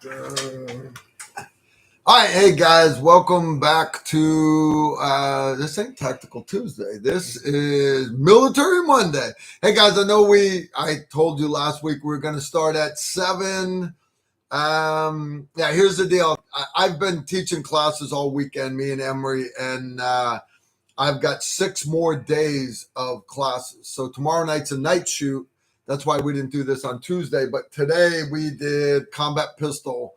All right, hey guys, welcome back to this ain't Tactical Tuesday. This is Military Monday. Hey guys, I know I told you last week we were going to start at 7. Yeah, here's the deal. I've been teaching classes all weekend, me and Imri, and I've got 6 more days of classes. So tomorrow night's a night shoot. That's why we didn't do this on Tuesday. But today we did combat pistol.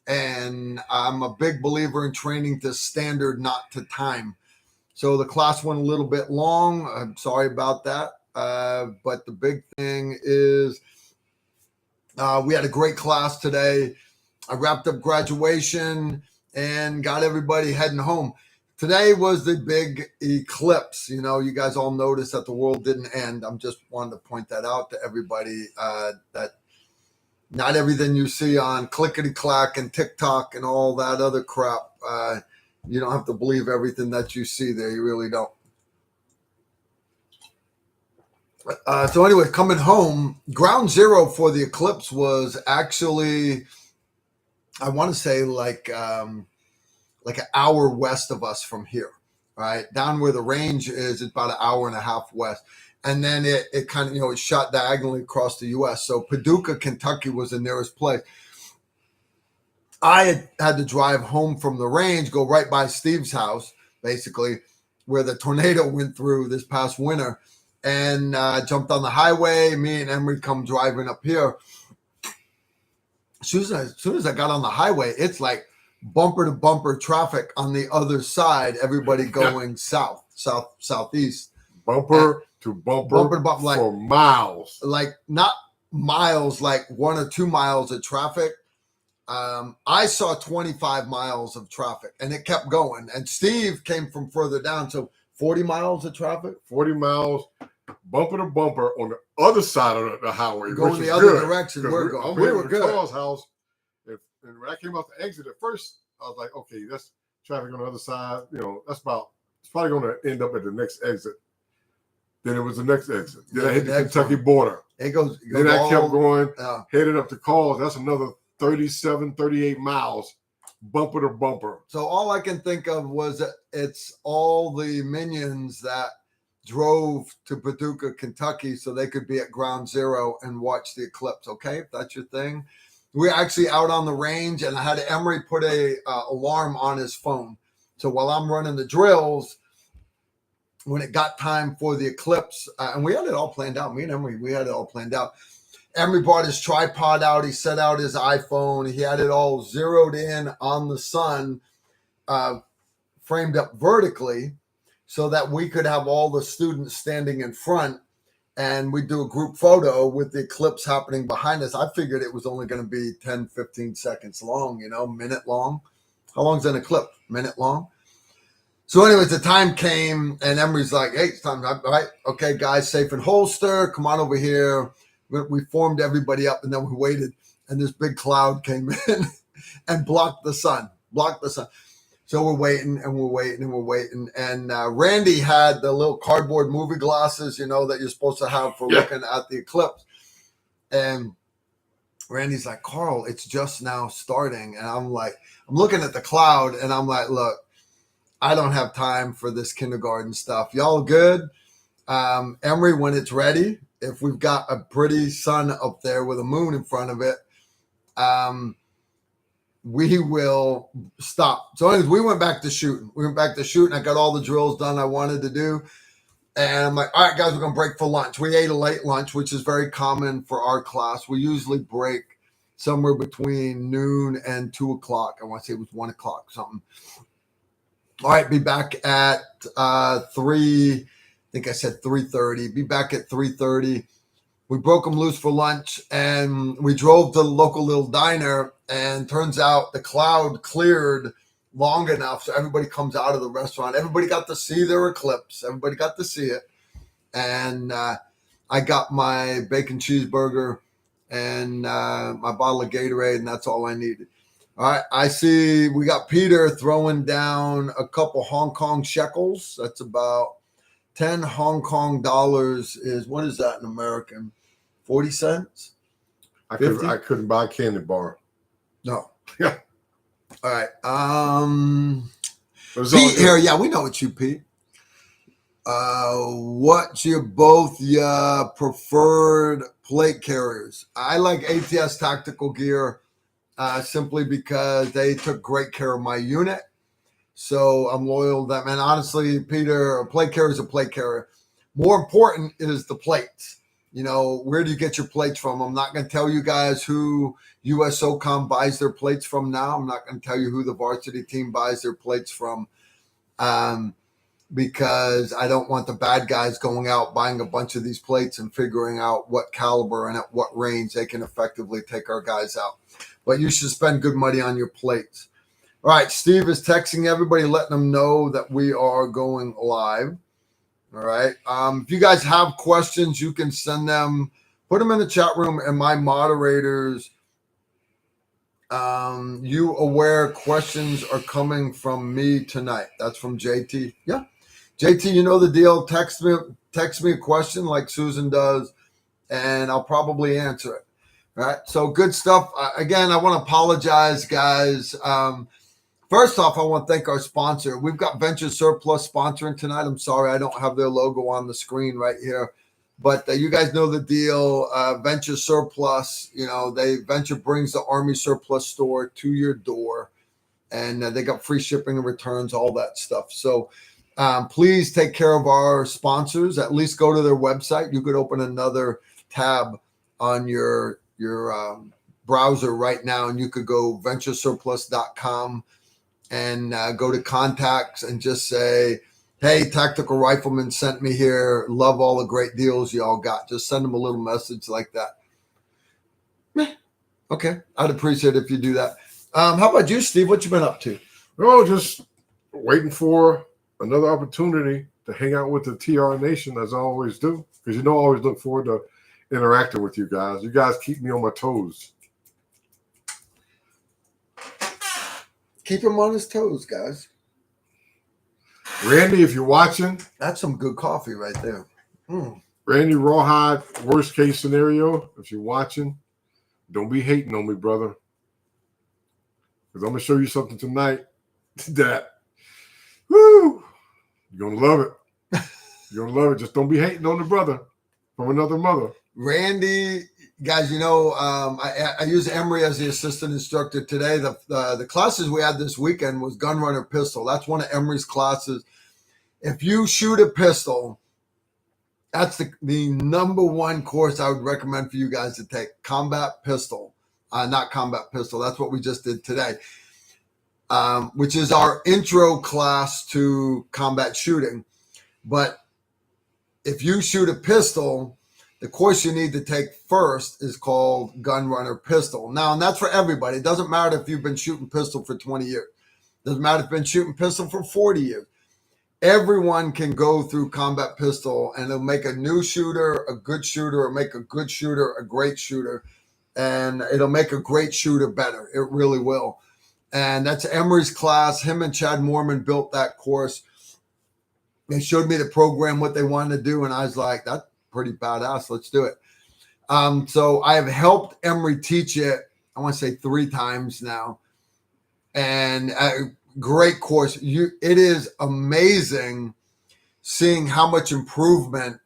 And I'm a big believer in training to standard, not to time. So the class went a little bit long. I'm sorry about that. But the big thing is we had a great class today. I wrapped up graduation and got everybody heading home. Today was the big eclipse. You know, you guys all noticed that the world didn't end. I'm just wanting to point that out to everybody that not everything you see on Clickety-Clack and TikTok and all that other crap. You don't have to believe everything that you see there. You really don't. So anyway, coming home, ground zero for the eclipse was actually, I want to say like an hour west of us from here, right? Down where the range is, it's about an hour and a half west. And then it kind of, it shot diagonally across the U.S. So Paducah, Kentucky was the nearest place. I had to drive home from the range, go right by Steve's house, basically, where the tornado went through this past winter, and jumped on the highway. Me and Imri come driving up here. As soon as I got on the highway, it's like bumper to bumper traffic on the other side, everybody going southeast. Bumper to bumper like, for miles. Like not miles, like 1 or 2 miles of traffic. I saw 25 miles of traffic, and it kept going. And Steve came from further down, so 40 miles of traffic. 40 miles, bumper to bumper on the other side of the highway. Going the other direction. We're going. We were good. Charles' house. And when I came out the exit at first, I was like, okay, that's traffic on the other side. It's probably going to end up at the next exit. Then it was the next exit. Then I hit the Kentucky border. It goes then I kept going, headed up to Karl. That's another 37, 38 miles, bumper to bumper. So all I can think of was that it's all the minions that drove to Paducah, Kentucky, so they could be at ground zero and watch the eclipse. Okay, if that's your thing. We're actually out on the range, and I had Imri put a alarm on his phone. So while I'm running the drills, when it got time for the eclipse, and we had it all planned out. Me and Imri, we had it all planned out. Imri brought his tripod out. He set out his iPhone. He had it all zeroed in on the sun, framed up vertically, so that we could have all the students standing in front, and we'd do a group photo with the eclipse happening behind us. I figured it was only going to be 10, 15 seconds long, minute long. How long is an eclipse? Minute long? So anyways, the time came, and Imri's like, hey, it's time. All right, okay, guys, safe and holster. Come on over here. We formed everybody up, and then we waited, and this big cloud came in and blocked the sun. So we're waiting, and we're waiting, and we're waiting. And Randy had the little cardboard movie glasses, that you're supposed to have for looking at the eclipse. And Randy's like, Karl, it's just now starting. And I'm looking at the cloud, and I'm like, look, I don't have time for this kindergarten stuff. Y'all good? Imri, when it's ready, if we've got a pretty sun up there with a moon in front of it, we will stop. So anyways, we went back to shooting. I got all the drills done I wanted to do. And I'm like, all right, guys, we're going to break for lunch. We ate a late lunch, which is very common for our class. We usually break somewhere between noon and 2 o'clock. I want to say it was 1 o'clock, something. All right, be back at 3. I think I said 3:30. Be back at 3:30. We broke them loose for lunch, and we drove to the local little diner, and turns out the cloud cleared long enough so everybody comes out of the restaurant. Everybody got to see their eclipse. Everybody got to see it. And I got my bacon cheeseburger and my bottle of Gatorade, and that's all I needed. All right, I see we got Peter throwing down a couple Hong Kong shekels. That's about 10 Hong Kong dollars is, what is that in American? 40 cents? I couldn't buy a candy bar. No. Yeah. All right. It's all Pete good. here. Yeah, we know it's you, Pete. What's your both your preferred plate carriers? I like ATS Tactical Gear simply because they took great care of my unit. So I'm loyal to them. And honestly, Peter, a plate carrier is a plate carrier. More important is the plates. You know, where do you get your plates from? I'm not going to tell you guys who USOCOM buys their plates from now. I'm not going to tell you who the varsity team buys their plates from. Because I don't want the bad guys going out buying a bunch of these plates and figuring out what caliber and at what range they can effectively take our guys out. But you should spend good money on your plates. All right, Steve is texting everybody, letting them know that we are going live. All right. If you guys have questions, you can send them, put them in the chat room, and my moderators, you aware questions are coming from me tonight. That's from JT. Yeah. JT, you know the deal. Text me a question like Susan does, and I'll probably answer it. All right. So good stuff. Again, I want to apologize, guys. First off, I want to thank our sponsor. We've got Venture Surplus sponsoring tonight. I'm sorry I don't have their logo on the screen right here. But you guys know the deal. Venture Surplus, you know, Venture brings the Army Surplus store to your door. And they got free shipping and returns, all that stuff. So please take care of our sponsors. At least go to their website. You could open another tab on your browser right now, and you could go venturesurplus.com and go to contacts and just say, hey, Tactical Rifleman sent me here. Love all the great deals y'all got. Just send them a little message like that. Okay. I'd appreciate it if you do that. How about you, Steve? What you been up to? Oh, just waiting for another opportunity to hang out with the TR Nation, as I always do. Because I always look forward to interacting with you guys. You guys keep me on my toes. Keep him on his toes, guys. Randy, if you're watching. That's some good coffee right there. Randy Rawhide, worst case scenario, if you're watching, don't be hating on me, brother. Because I'm going to show you something tonight that, woo, you're going to love it. You're going to love it. Just don't be hating on the brother from another mother. Randy, guys, I use Imri as the assistant instructor today. The classes we had this weekend was Gunrunner pistol. That's one of Imri's classes. If you shoot a pistol, that's the number one course I would recommend for you guys to take. Combat pistol, not combat pistol. That's what we just did today, which is our intro class to combat shooting. But if you shoot a pistol, the course you need to take first is called Gunrunner Pistol. Now, and that's for everybody. It doesn't matter if you've been shooting pistol for 20 years. It doesn't matter if you've been shooting pistol for 40 years. Everyone can go through combat pistol, and it'll make a new shooter a good shooter, or make a good shooter a great shooter, and it'll make a great shooter better. It really will. And that's Emery's class. Him and Chad Mormon built that course. They showed me the program, what they wanted to do, and I was like, that's pretty badass. Let's do it. So I have helped Emery teach it, I want to say 3 times now. And great course. It is amazing seeing how much improvement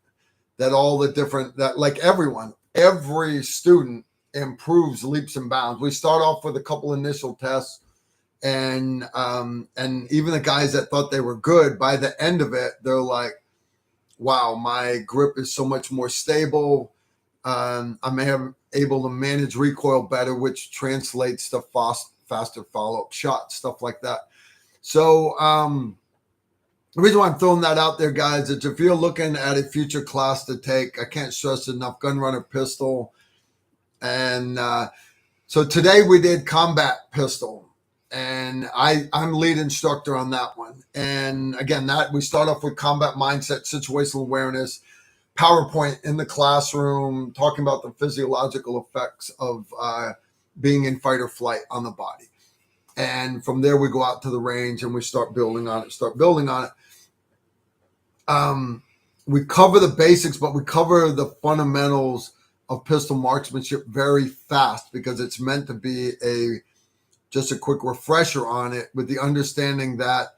that all the different, that like every student improves leaps and bounds. We start off with a couple initial tests, and even the guys that thought they were good, by the end of it, they're like, wow, my grip is so much more stable. I'm able to manage recoil better, which translates to faster follow-up shots, stuff like that. So the reason why I'm throwing that out there, guys, is if you're looking at a future class to take, I can't stress enough, Gunrunner pistol. And so today we did combat pistol. And I'm lead instructor on that one. And again, that we start off with combat mindset, situational awareness, PowerPoint in the classroom, talking about the physiological effects of being in fight or flight on the body. And from there, we go out to the range and we start building on it. We cover the basics, but we cover the fundamentals of pistol marksmanship very fast because it's meant to be a just a quick refresher on it with the understanding that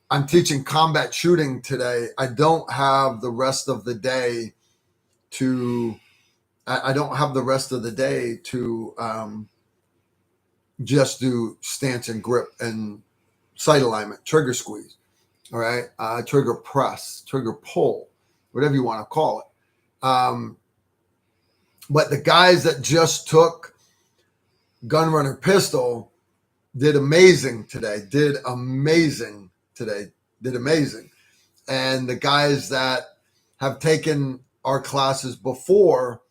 I'm teaching combat shooting today. I don't have the rest of the day to just do stance and grip and sight alignment, trigger squeeze, all right, trigger press, trigger pull, whatever you want to call it. But the guys that just took Gunrunner pistol did amazing today. And the guys that have taken our classes before,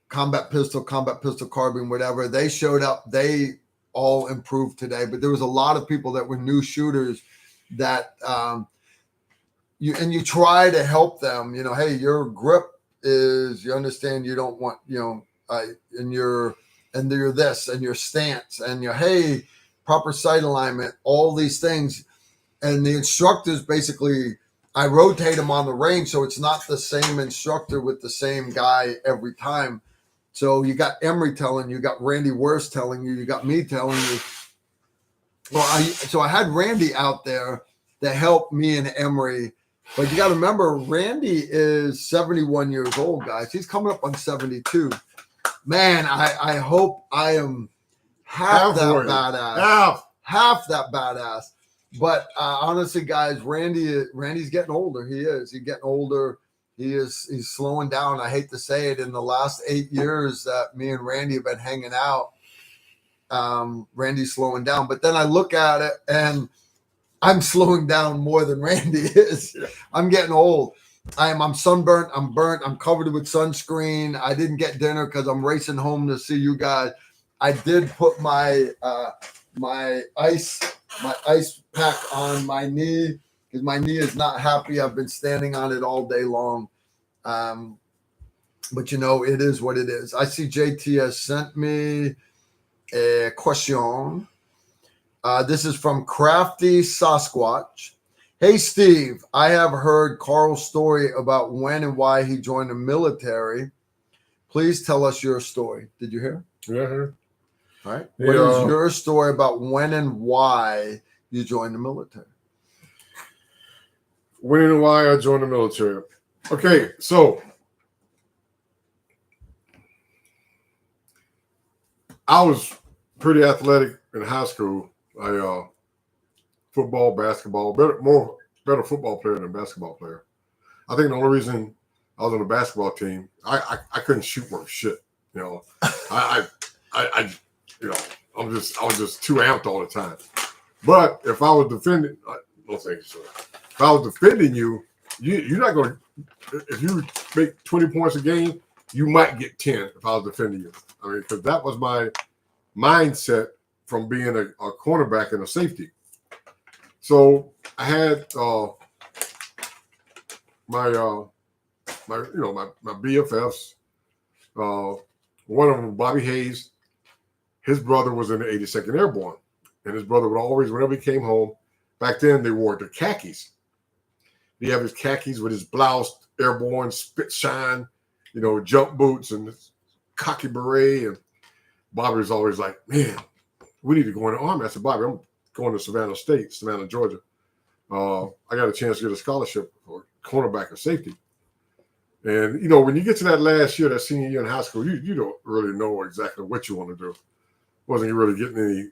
combat pistol, carbine, whatever, they showed up. They all improved today. But there was a lot of people that were new shooters that you try to help them. Hey, your grip is, you understand, you don't want, and you're this, and your stance, and hey, proper sight alignment, all these things. And the instructors basically, I rotate them on the range, so it's not the same instructor with the same guy every time. So you got Imri telling you, got Randy Worst telling you, you got me telling you. Well, I had Randy out there to help me and Imri. But you got to remember, Randy is 71 years old, guys. He's coming up on 72. Man, I hope I am half that badass. But honestly, guys, Randy's getting older. He's getting older. He's slowing down. I hate to say it. In the last 8 years that me and Randy have been hanging out, Randy's slowing down. But then I look at it and I'm slowing down more than Randy is. I'm getting old. I'm sunburnt. I'm burnt. I'm covered with sunscreen. I didn't get dinner because I'm racing home to see you guys. I did put my ice pack on my knee because my knee is not happy. I've been standing on it all day long. But it is what it is. I see JT has sent me a question. This is from Crafty Sasquatch. Hey, Steve, I have heard Karl's story about when and why he joined the military. Please tell us your story. Did you hear? Yeah, I heard. All right. What is your story about when and why you joined the military? When and why I joined the military. Okay, so I was pretty athletic in high school. I football, basketball, better football player than basketball player. I think the only reason I was on the basketball team, I couldn't shoot worth shit. I was just too amped all the time. But if I was defending, no thank you, sir. If I was defending you, you're not going to. If you make 20 points a game, you might get 10 if I was defending you. I mean, because that was my mindset from being a cornerback and a safety. So I had my BFFs. One of them, Bobby Hayes. His brother was in the 82nd Airborne, and his brother would always, whenever he came home, back then they wore the khakis. He have his khakis with his blouse, airborne, spit shine, jump boots and this cocky beret. And Bobby was always like, man, we need to go in the Army. I said, Bobby, I'm going to Savannah, Georgia. I got a chance to get a scholarship for cornerback or safety. And, when you get to that last year, that senior year in high school, you don't really know exactly what you want to do. Wasn't really getting any,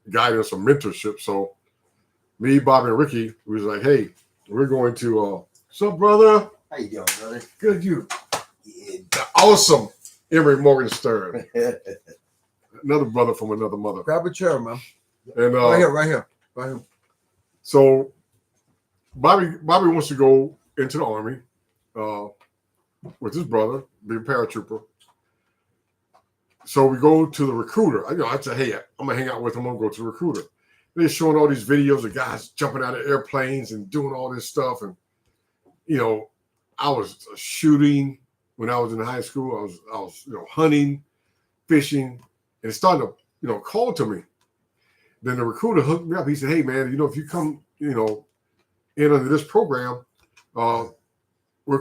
guidance or mentorship. So me, Bobby, and Ricky, we was like, hey, we're going to, what's up, brother? How you doing, brother? Good, you. Yeah. The awesome Imri Morgenstern. Another brother from another mother. Grab a chair, man. And right here. So Bobby wants to go into the Army with his brother, be a paratrooper. So we go to the recruiter. I say, hey, I'm gonna hang out with him. I'm gonna go to the recruiter. They're showing all these videos of guys jumping out of airplanes and doing all this stuff. And I was shooting when I was in high school. I was hunting, fishing, and it started to call to me. Then the recruiter hooked me up. He said, hey man, if you come in under this program, we'll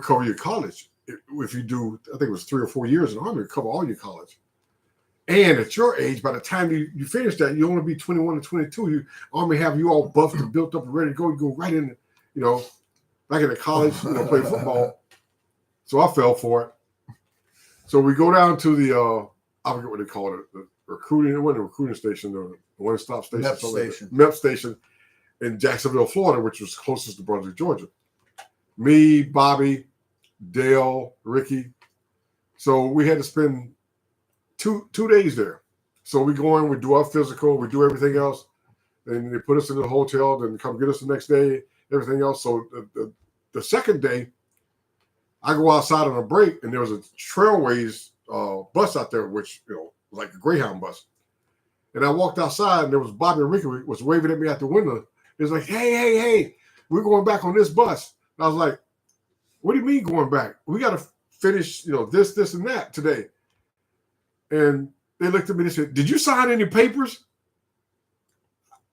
cover your college. If you do, I think it was 3 or 4 years in the Army, we'll cover all your college. And at your age, by the time you finish that, you only be 21 or 22. You Army have you all buffed and built up and ready to go. You go right in, back in the college, play football. So I fell for it. So we go down to the, I forget what they call it, the recruiting, it wasn't a recruiting station, the one-stop station. MEP station. MEP station in Jacksonville, Florida, which was closest to Brunswick, Georgia. Me, Bobby, Dale, Ricky. So we had to spend two days there. So we go in, we do our physical, we do everything else. And they put us in the hotel, then come get us the next day, everything else. So the second day, I go outside on a break, and there was a Trailways bus out there, which, like a Greyhound bus. And I walked outside, and there was Bobby and Ricky was waving at me out the window. He was like, hey, we're going back on this bus. And I was like, what do you mean going back? We got to finish, this, and that today. And they looked at me and said, did you sign any papers?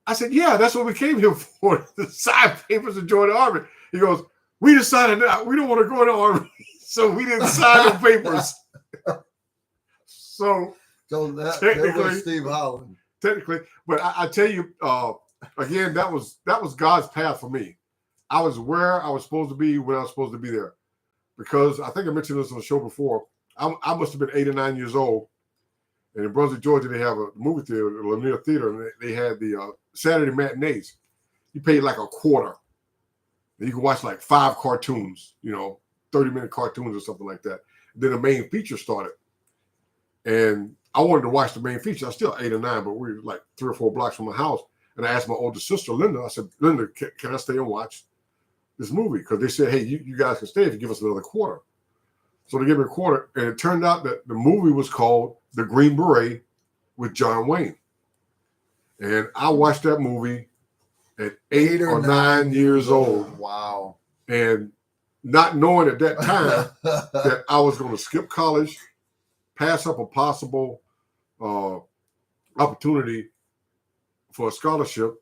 I said, yeah, that's what we came here for, to sign papers to join the Army. He goes, we decided that we don't want to go in the Army, so we didn't sign the papers. So that was Steve Holland. Technically, but I tell you, again, that was God's path for me. I was where I was supposed to be when I was supposed to be there. Because I think I mentioned this on the show before. I must have been 8 or 9 years old. And in Brunswick, Georgia, they have a movie theater, the Lanier Theater, and they had the Saturday matinees. You paid like a quarter. And you can watch like 5 cartoons, 30-minute cartoons or something like that. Then the main feature started. And I wanted to watch the main feature. I was still 8 or 9, but we were like 3 or 4 blocks from my house. And I asked my older sister, Linda, I said, Linda, can I stay and watch this movie? Because they said, hey, you guys can stay if you give us another quarter. So they gave me a quarter. And it turned out that the movie was called The Green Beret with John Wayne. And I watched that movie at 8 or 9 years old. Wow. And not knowing at that time that I was going to skip college, pass up a possible opportunity for a scholarship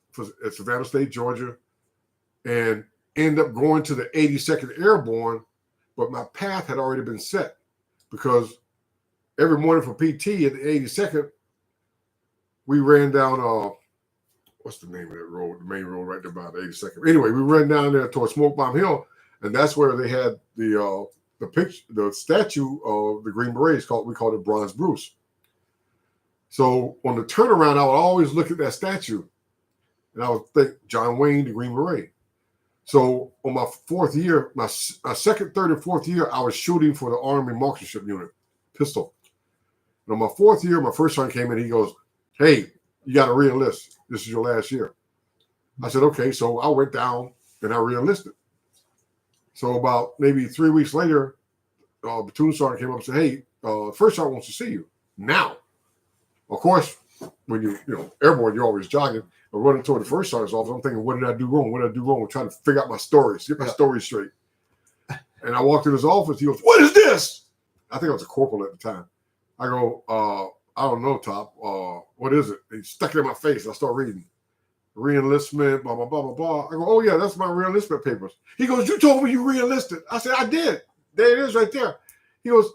at Savannah State, Georgia, and end up going to the 82nd Airborne, but my path had already been set because every morning for PT at the 82nd, we ran down, what's the name of that road? The main road right there by the 82nd. Anyway, we ran down there towards Smoke Bomb Hill, and that's where they had the picture, the statue of the Green Berets. We called it Bronze Bruce. So on the turnaround, I would always look at that statue, and I would think John Wayne, the Green Beret. So on my 4th year, my second, third, and 4th year, I was shooting for the Army Marksmanship Unit, pistol. And on my 4th year, my first sergeant came in. He goes, "Hey, you got to re-enlist. This is your last year." I said, "Okay." So I went down and I re-enlisted. So about maybe 3 weeks later, platoon sergeant came up and said, "Hey, first sergeant wants to see you now." Of course, when you airborne, you're always jogging. I'm running toward the first sergeant's office. I'm thinking, what did I do wrong? What did I do wrong? I'm trying to figure out my stories, get my story straight. And I walked in his office. He goes, "What is this?" I think I was a corporal at the time. I go, "I don't know, Top. What is it?" He stuck it in my face. I start reading. Re-enlistment, blah, blah, blah, blah, blah. I go, "Oh, yeah, that's my re-enlistment papers." He goes, "You told me you re-enlisted." I said, "I did. There it is right there." He goes,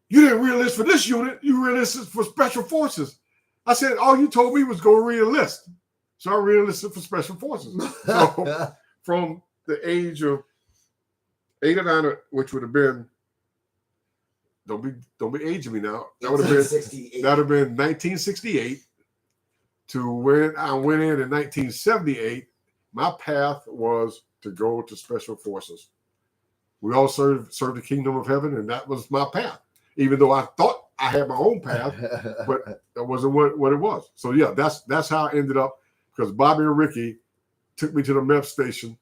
"You didn't re-enlist for this unit. You re-enlisted for Special Forces." I said, "All you told me was go re-enlist." So I re-enlisted for Special Forces. So from the age of 8 or 9, which would have been, don't be aging me now. That would have been 1968 to when I went in 1978. My path was to go to Special Forces. We all served the Kingdom of Heaven, and that was my path. Even though I thought I had my own path, but that wasn't what it was. So yeah, that's how I ended up, because Bobby and Ricky took me to the MEP station,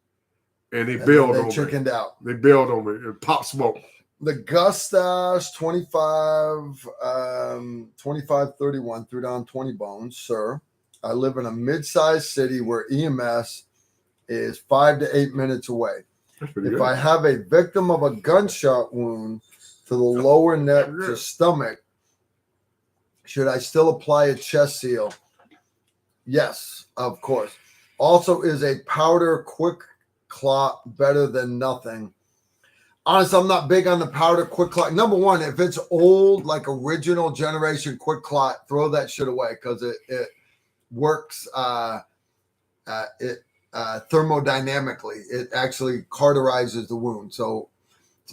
and they bailed on me. They chickened out. They bailed on me and Pop Smoke. The Gustache 2531 threw down 20 bones, sir. I live in a mid-sized city where EMS is 5 to 8 minutes away. If good. I have a victim of a gunshot wound to the lower neck to stomach, should I still apply a chest seal? Yes, of course. Also, is a powder quick clot better than nothing? Honestly, I'm not big on the powder quick clot. Number one, if it's old, like original generation quick clot, throw that shit away because it works thermodynamically. It actually cauterizes the wound. So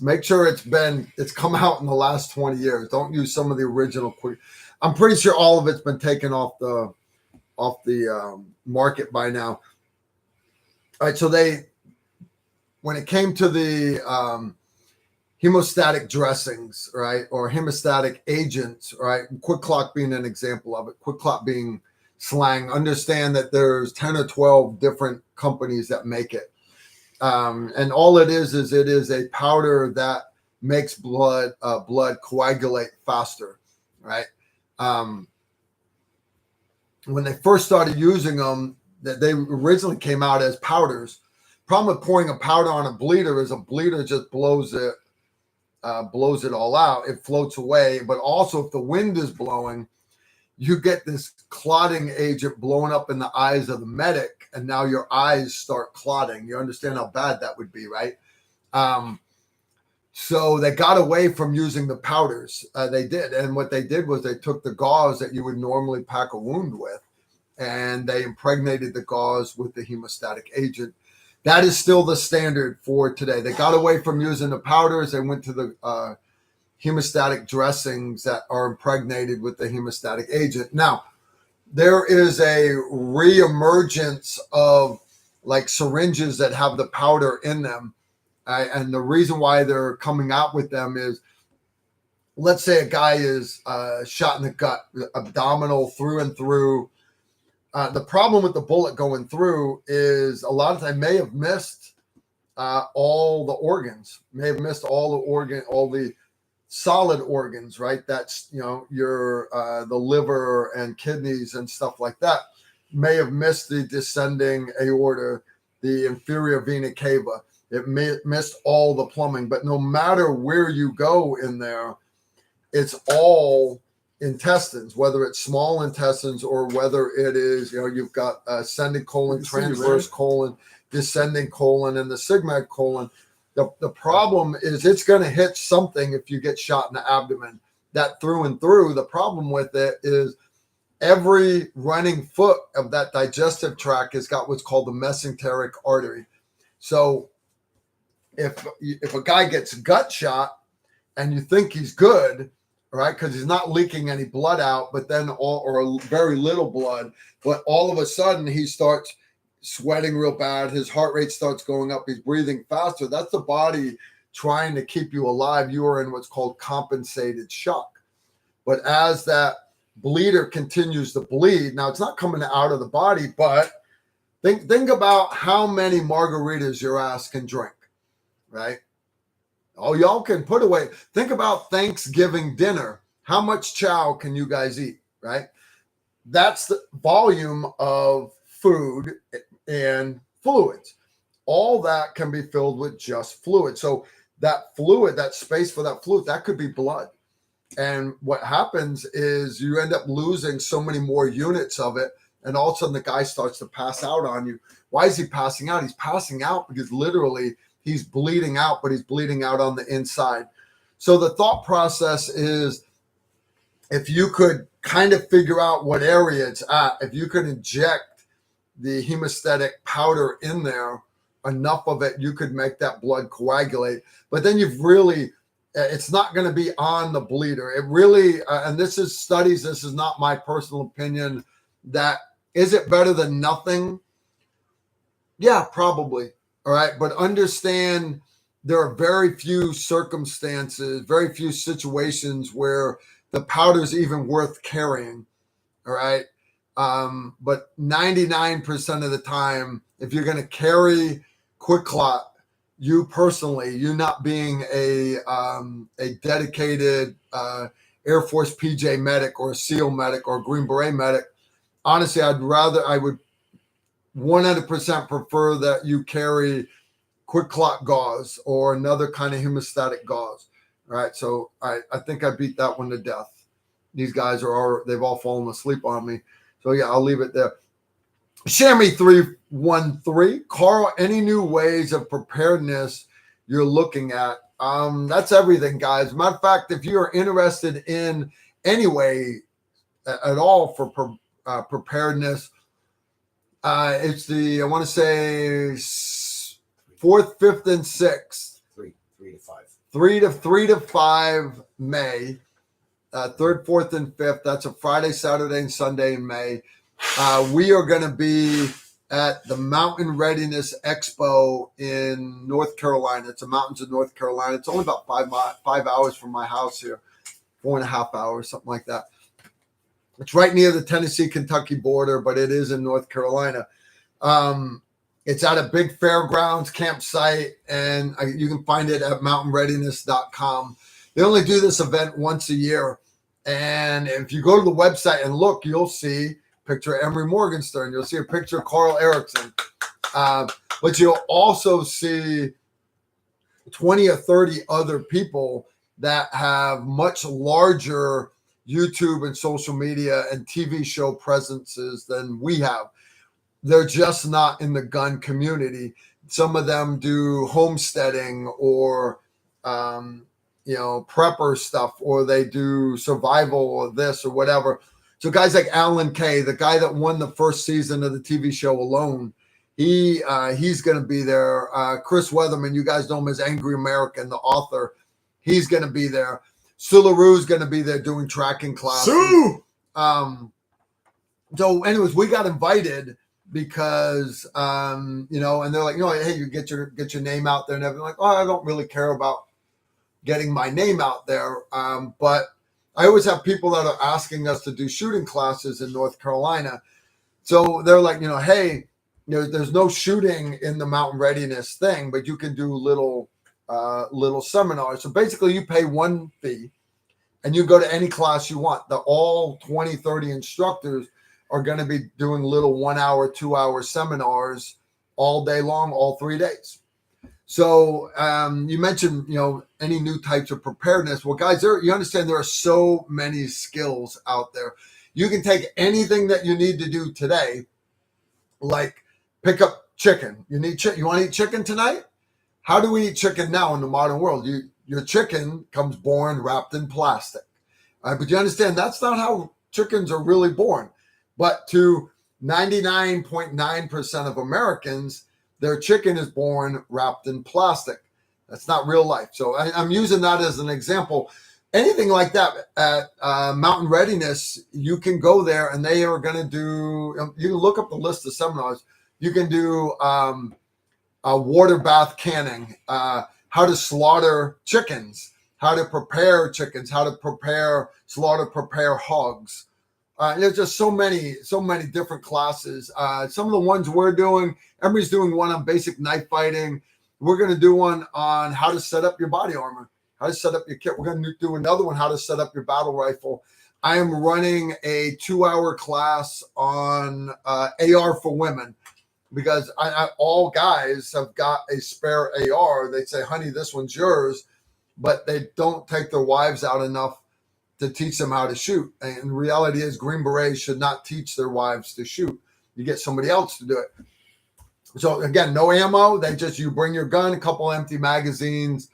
make sure it's come out in the last 20 years. Don't use some of the original quick. I'm pretty sure all of it's been taken off the market by now. All right, so when it came to the hemostatic dressings, right, or hemostatic agents, right, quick clot being an example of it, quick clot being slang, understand that there's 10 or 12 different companies that make it. And all it is it is a powder that makes blood coagulate faster, right? When they first started using them, that they originally came out as powders. Problem with pouring a powder on a bleeder is a bleeder just blows it all out. It floats away. But also, if the wind is blowing, you get this clotting agent blowing up in the eyes of the medic, and now your eyes start clotting. You understand how bad that would be, right? So they got away from using the powders. They did. And what they did was they took the gauze that you would normally pack a wound with, and they impregnated the gauze with the hemostatic agent. That is still the standard for today. They got away from using the powders and went to the hemostatic dressings that are impregnated with the hemostatic agent. Now, there is a reemergence of like syringes that have the powder in them. And the reason why they're coming out with them is, let's say a guy is shot in the gut, abdominal through and through. The problem with the bullet going through is a lot of time may have missed all the organs, may have missed all the solid organs, right? That's, your the liver and kidneys and stuff like that may have missed the descending aorta, the inferior vena cava. It missed all the plumbing. But no matter where you go in there, it's all intestines, whether it's small intestines or whether it is, you've got ascending colon, transverse colon, descending colon, and the sigmoid colon. The problem is it's going to hit something if you get shot in the abdomen. That through and through. The problem with it is every running foot of that digestive tract has got what's called the mesenteric artery. So if a guy gets gut shot and you think he's good, right, because he's not leaking any blood out, but then or very little blood, but all of a sudden he starts sweating real bad, his heart rate starts going up, he's breathing faster. That's the body trying to keep you alive. You are in what's called compensated shock. But as that bleeder continues to bleed, now it's not coming out of the body, but think about how many margaritas your ass can drink, right? Oh, y'all can put away. Think about Thanksgiving dinner. How much chow can you guys eat, right? That's the volume of food and fluids. All that can be filled with just fluid. So that fluid, that space for that fluid, that could be blood. And what happens is you end up losing so many more units of it. And all of a sudden the guy starts to pass out on you. Why is he passing out? He's passing out because literally he's bleeding out, but he's bleeding out on the inside. So the thought process is, if you could kind of figure out what area it's at, if you could inject the hemostatic powder in there, enough of it, you could make that blood coagulate. But then you've really, it's not going to be on the bleeder. It really, and this is studies, this is not my personal opinion, that is it better than nothing? Yeah, probably. All right. But understand there are very few circumstances, very few situations where the powder is even worth carrying. All right. But 99% of the time, if you're going to carry quick clot, you personally, you not being a dedicated Air Force PJ medic or a SEAL medic or a Green Beret medic, honestly, I would 100% prefer that you carry quick clot gauze or another kind of hemostatic gauze. All right. So I think I beat that one to death. These guys they've all fallen asleep on me. So yeah, I'll leave it there. Shammy 313, Karl, any new ways of preparedness you're looking at That's everything, guys. Matter of fact, if you're interested in any way at all for preparedness, it's the, I want to say 4th, 5th, and 6th. 3 to 5. 3 to 5 May. 3rd, 4th, and 5th. That's a Friday, Saturday, and Sunday in May. We are going to be at the Mountain Readiness Expo in North Carolina. It's the mountains of North Carolina. It's only about 5 hours from my house here, 4.5 hours, something like that. It's right near the Tennessee-Kentucky border, but it is in North Carolina. It's at a big fairgrounds campsite, and you can find it at mountainreadiness.com. They only do this event once a year. And if you go to the website and look, you'll see a picture of Imri Morgenstern. You'll see a picture of Karl Erickson. But you'll also see 20 or 30 other people that have much larger YouTube and social media and TV show presences than we have. They're just not in the gun community. Some of them do homesteading or, prepper stuff, or they do survival or this or whatever. So guys like Alan Kay, the guy that won the first season of the TV show Alone, he's going to be there. Chris Weatherman, you guys know him as Angry American, the author. He's going to be there. Sularu's going to be there doing tracking classes. So anyways, we got invited because, and they're like, hey, you get your name out there and everything. Like, oh, I don't really care about getting my name out there. But I always have people that are asking us to do shooting classes in North Carolina. So they're like, hey, there's no shooting in the Mountain Readiness thing, but you can do little seminars. So basically you pay one fee and you go to any class you want. All 20, 30 instructors are going to be doing little 1 hour, 2 hour seminars all day long, all 3 days. So you mentioned, any new types of preparedness. Well, guys, you understand there are so many skills out there. You can take anything that you need to do today, like pick up chicken. You want to eat chicken tonight? How do we eat chicken now in the modern world? Your chicken comes born wrapped in plastic. But you understand that's not how chickens are really born. But to 99.9% of Americans, their chicken is born wrapped in plastic. That's not real life. So I'm using that as an example. Anything like that at Mountain Readiness, you can go there and they are going to do, you can look up the list of seminars. You can do water bath canning, how to slaughter chickens, how to prepare chickens, how to prepare hogs. There's just so many different classes. Some of the ones we're doing, Emery's doing one on basic knife fighting. We're going to do one on how to set up your body armor, how to set up your kit. We're going to do another one, how to set up your battle rifle. I am running a 2-hour class on AR for women because all guys have got a spare AR. They say, honey, this one's yours, but they don't take their wives out enough to teach them how to shoot. And the reality is Green Berets should not teach their wives to shoot. You get somebody else to do it. So again, no ammo. You bring your gun, a couple empty magazines,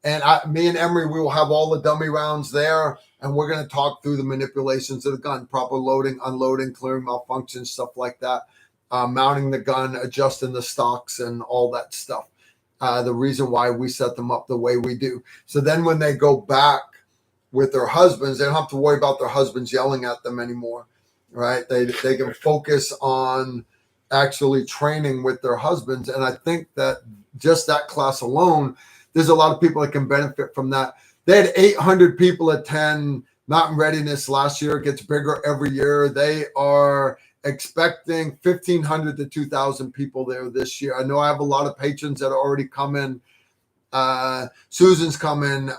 and me and Emery, we will have all the dummy rounds there. And we're going to talk through the manipulations of the gun, proper loading, unloading, clearing malfunctions, stuff like that. Mounting the gun, adjusting the stocks and all that stuff. The reason why we set them up the way we do. So then when they go back with their husbands, they don't have to worry about their husbands yelling at them anymore, right? They can focus on actually training with their husbands. And I think that just that class alone, there's a lot of people that can benefit from that. They had 800 people attend Mountain Readiness last year. It gets bigger every year. They are expecting 1,500 to 2,000 people there this year. I know I have a lot of patrons that are already coming. Susan's coming.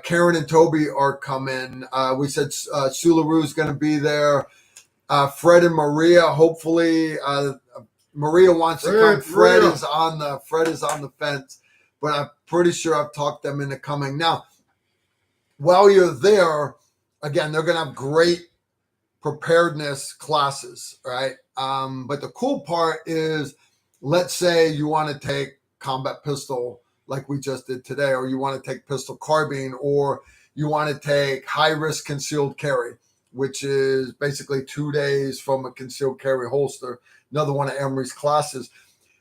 Karen and Toby are coming. We said Sularu's going to be there. Fred and Maria, hopefully. Maria wants to come. Fred is on the fence, but I'm pretty sure I've talked them into coming. Now, while you're there, again, they're going to have great preparedness classes, right? But the cool part is, let's say you want to take combat pistol like we just did today, or you want to take pistol carbine, or you want to take high risk concealed carry, which is basically 2 days from a concealed carry holster, another one of Imri's classes.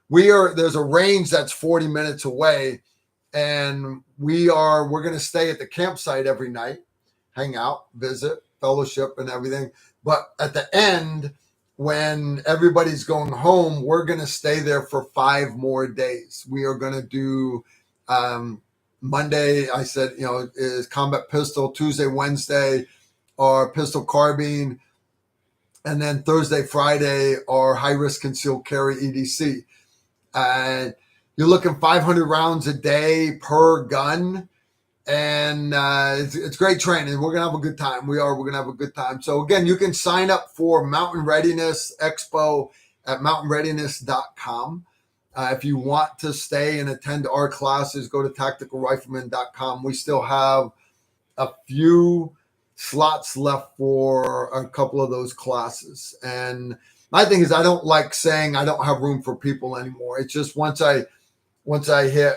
There's a range that's 40 minutes away, and we're going to stay at the campsite every night, hang out, visit, fellowship, and everything. But at the end, when everybody's going home, we're going to stay there for 5 more days. We are going to do Monday, I said, is combat pistol. Tuesday, Wednesday are pistol carbine. And then Thursday, Friday are high risk concealed carry EDC. You're looking 500 rounds a day per gun. And it's great training. We're going to have a good time. We're going to have a good time. So again, you can sign up for Mountain Readiness Expo at mountainreadiness.com. If you want to stay and attend our classes, go to tacticalrifleman.com. We still have a few slots left for a couple of those classes. And my thing is, I don't like saying I don't have room for people anymore. It's just once I hit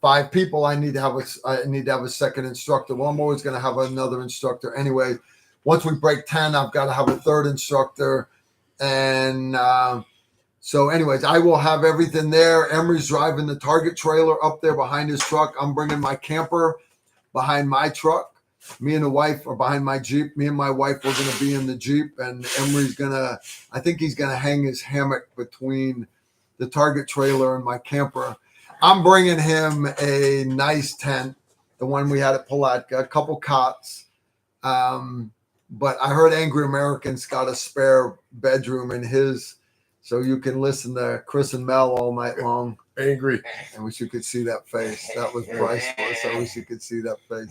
5 people, I need to have a second instructor. Well, I'm always going to have another instructor anyway. Once we break 10, I've got to have a third instructor. And so anyways, I will have everything there. Imri's driving the target trailer up there behind his truck. I'm bringing my camper behind my truck. Me and the wife are behind my Jeep. Me and my wife, we're going to be in the Jeep. And Imri's I think he's going to hang his hammock between the target trailer and my camper. I'm bringing him a nice tent, the one we had at Palatka, a couple cots. But I heard Angry American's got a spare bedroom in his, so you can listen to Chris and Mel all night long. Angry. I wish you could see that face. That was priceless. I wish you could see that face.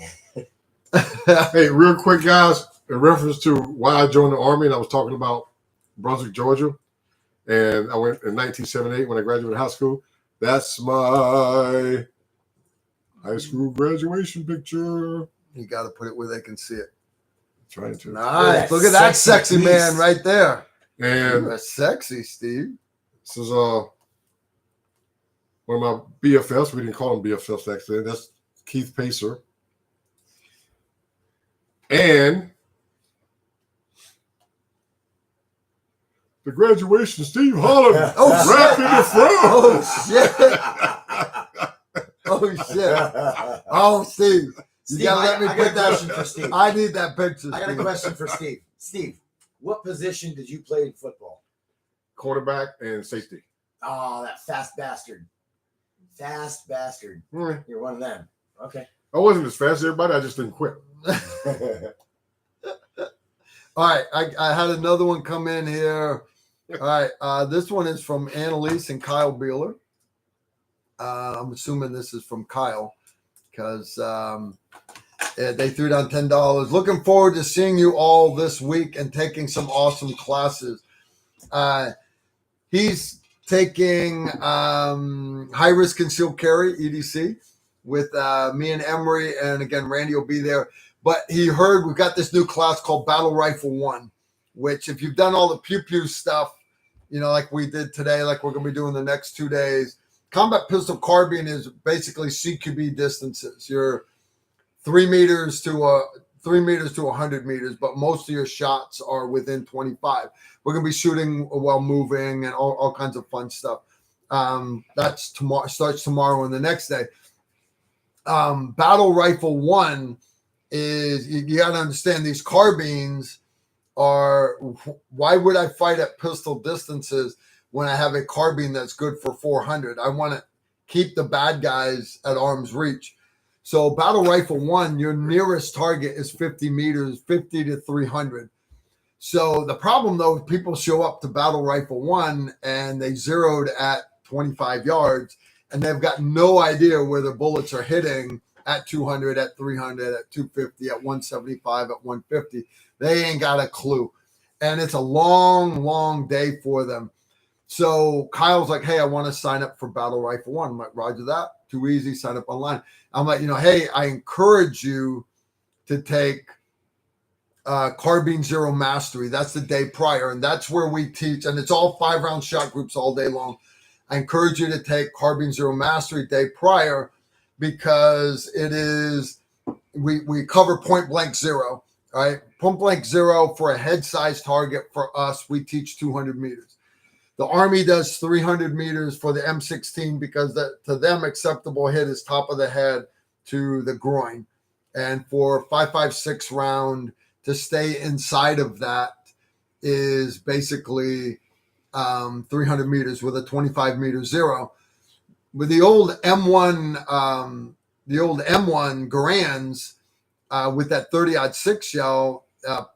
Hey, real quick, guys, in reference to why I joined the Army, and I was talking about Brunswick, Georgia, and I went in 1978 when I graduated high school. That's my high school graduation picture. You got to put it where they can see it. Trying to. Nice. Look at that sexy man right there. And you're sexy, Steve. This is one of my BFFs. We didn't call him BFFs back then. That's Keith Pacer. And the graduation, Steve Holland. Oh, shit. Oh, shit. Oh, Steve. Steve, I got a question for Steve. I need that picture. I got a question for Steve. Steve, what position did you play in football? Quarterback and safety. Oh, that fast bastard. Fast bastard. You're one of them. Okay. I wasn't as fast as everybody. I just didn't quit. All right. I had another one come in here. All right. This one is from Annalise and Kyle Beeler. I'm assuming this is from Kyle because they threw down $10. Looking forward to seeing you all this week and taking some awesome classes. He's taking high risk concealed carry EDC with me and Imri, and again Randy will be there. But he heard we've got this new class called Battle Rifle 1, which if you've done all the pew stuff, like we did today, like we're going to be doing the next 2 days. Combat pistol carbine is basically CQB distances. You're 3 meters to 100 meters, but most of your shots are within 25. We're going to be shooting while moving and all kinds of fun stuff. That's tomorrow. Starts tomorrow and the next day. Battle Rifle 1 is, you got to understand, these carbines are, why would I fight at pistol distances when I have a carbine that's good for 400? I want to keep the bad guys at arm's reach. So Battle Rifle 1, your nearest target is 50 meters, 50 to 300. So the problem, though, people show up to Battle Rifle 1 and they zeroed at 25 yards and they've got no idea where their bullets are hitting at 200, at 300, at 250, at 175, at 150. They ain't got a clue. And it's a long, long day for them. So Kyle's like, hey, I want to sign up for Battle Rifle 1. I'm like, roger that. Too easy. Sign up online. I'm like, hey, I encourage you to take Carbine Zero Mastery. That's the day prior. And that's where we teach. And it's all 5-round shot groups all day long. I encourage you to take Carbine Zero Mastery day prior because it is we cover point blank zero. All right, point blank zero for a head size target. For us, we teach 200 meters. The Army does 300 meters for the M16 because to them acceptable hit is top of the head to the groin, and for 5.56 round to stay inside of that is basically 300 meters with a 25 meter zero. With the old M1, Garands, with that 30-06 shell,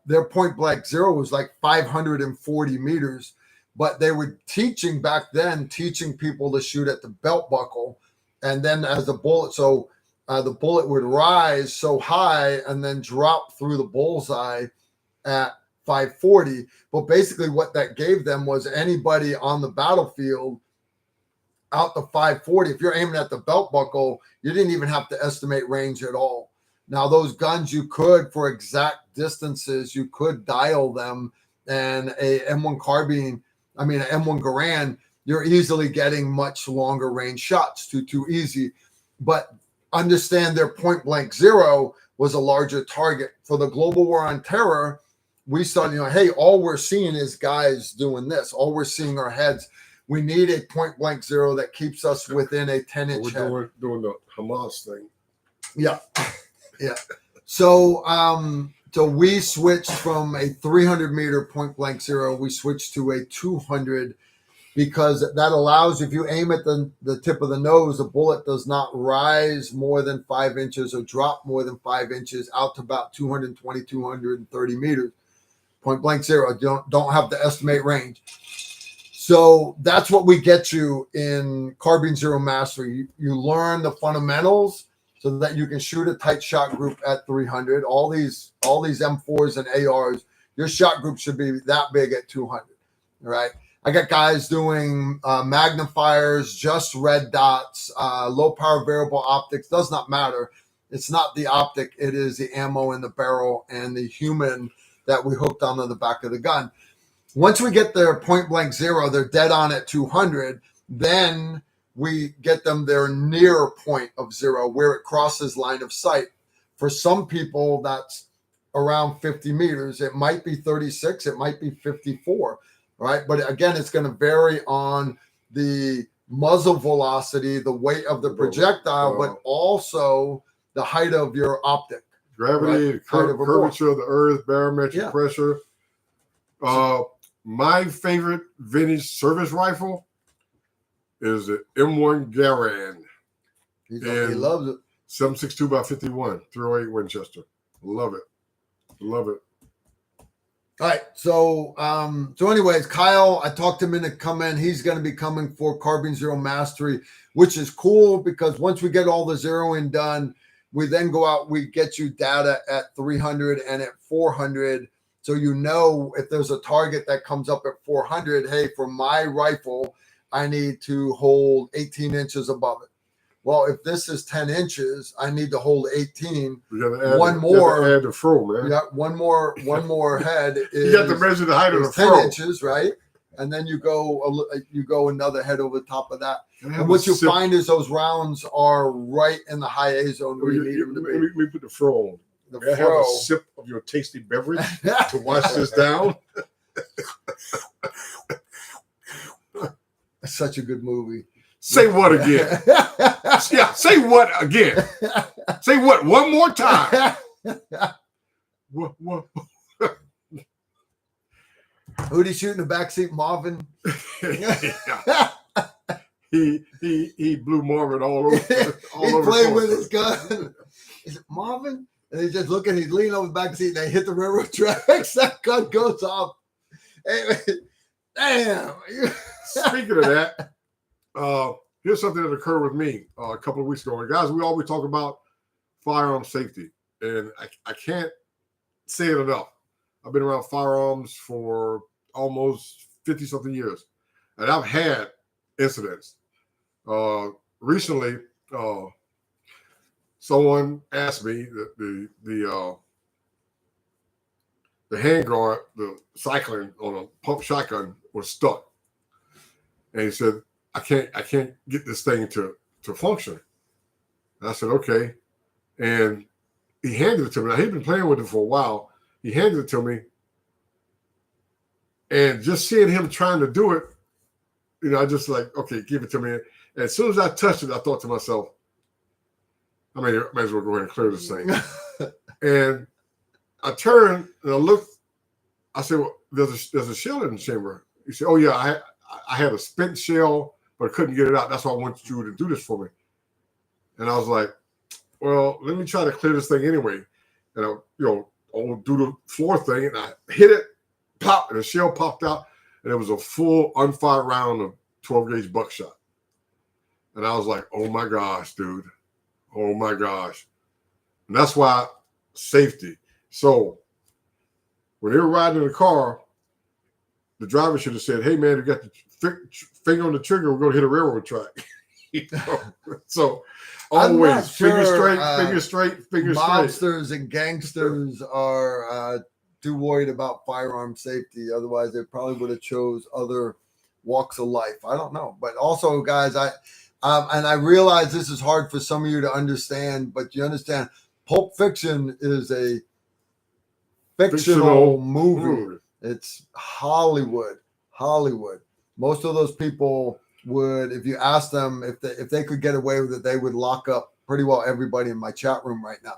their point blank zero was like 540 meters, but they were teaching people to shoot at the belt buckle, and then as the bullet, so the bullet would rise so high and then drop through the bullseye at 540. But basically what that gave them was anybody on the battlefield out to 540, if you're aiming at the belt buckle, you didn't even have to estimate range at all. Now those guns, you could, for exact distances, you could dial them, and a M1 carbine, an M1 Garand, you're easily getting much longer range shots, too easy. But understand their point blank zero was a larger target. For the global war on terror, we started, hey, all we're seeing is guys doing this. All we're seeing are heads. We need a point blank zero that keeps us within a 10-inch head. We're doing the Hamas thing. Yeah. Yeah. So, so we switched from a 300 meter point blank zero, we switched to a 200, because that allows, if you aim at the tip of the nose, the bullet does not rise more than 5 inches or drop more than 5 inches out to about 220, 230 meters. Point blank zero, don't have to estimate range. So that's what we get you in Carbine Zero Mastery. You learn the fundamentals so that you can shoot a tight shot group at 300. All these M4s and ARs, your shot group should be that big at 200. All right. I got guys doing magnifiers, just red dots, low power variable optics. Does not matter. It's not the optic. It is the ammo in the barrel and the human that we hooked onto the back of the gun. Once we get their point blank zero, they're dead on at 200. Then we get them their near point of zero, where it crosses line of sight. For some people, that's around 50 meters. It might be 36. It might be 54. Right. But again, it's going to vary on the muzzle velocity, the weight of the projectile, but also the height of your optic. Gravity, right? curvature of the earth, barometric pressure. My favorite vintage service rifle is the M1 Garand. He loves it. 7.62 by 51, 308 Winchester. Love it. Love it. All right. So, anyways, Kyle, I talked him into coming. He's going to be coming for Carbine Zero Mastery, which is cool because once we get all the zeroing done, we then go out, we get you data at 300 and at 400. So if there's a target that comes up at 400, hey, for my rifle, I need to hold 18 inches above it. Well, if this is 10 inches, I need to hold 18. One more. Add the throw, man. Yeah, one more head is. You got to measure the height of the 10 throw. inches, right? And then you go another head over the top of that. And what you find is those rounds are right in the high A zone where you need them to be. Let me put the throw on. I have a sip of your tasty beverage to wash this down. It's such a good movie. Say what again? Yeah, say what again? Say what one more time? What? Who'd he shoot in the backseat? Marvin. He blew Marvin all over. He played with his gun. Is it Marvin? And he's just looking. He's leaning over the backseat, and they hit the railroad tracks. That gun goes off. Hey, damn. Speaking of that, here's something that occurred with me a couple of weeks ago. And guys, we always talk about firearm safety, and I can't say it enough. I've been around firearms for almost 50-something years, and I've had incidents. Recently, someone asked me that the handguard, the cycling on a pump shotgun was stuck, and he said, "I can't get this thing to function." And I said, okay. And he handed it to me. Now, he'd been playing with it for a while. He handed it to me. And just seeing him trying to do it, you know, I just like, okay, give it to me. And as soon as I touched it, I thought to myself, I mean, I might as well go ahead and clear this thing. And I turned and I looked. I said, well, there's a shell in the chamber. He said, oh, yeah, I had a spent shell, but I couldn't get it out. That's why I wanted you to do this for me. And I was like, well, let me try to clear this thing anyway. And I, I'll do the floor thing. And I hit it, pop, and the shell popped out. And it was a full unfired round of 12-gauge buckshot. And I was like, oh, my gosh, dude. Oh, my gosh. And that's why safety. So when they were riding in the car, the driver should have said, hey, man, you got the finger on the trigger. We're going to hit a railroad track. So always finger straight. Mobsters and gangsters are too worried about firearm safety. Otherwise, they probably would have chose other walks of life. I don't know. But also, guys, I realize this is hard for some of you to understand, but you understand Pulp Fiction is a fictional movie. It's Hollywood. Most of those people would, if you ask them if they could get away with it, they would lock up pretty well everybody in my chat room right now.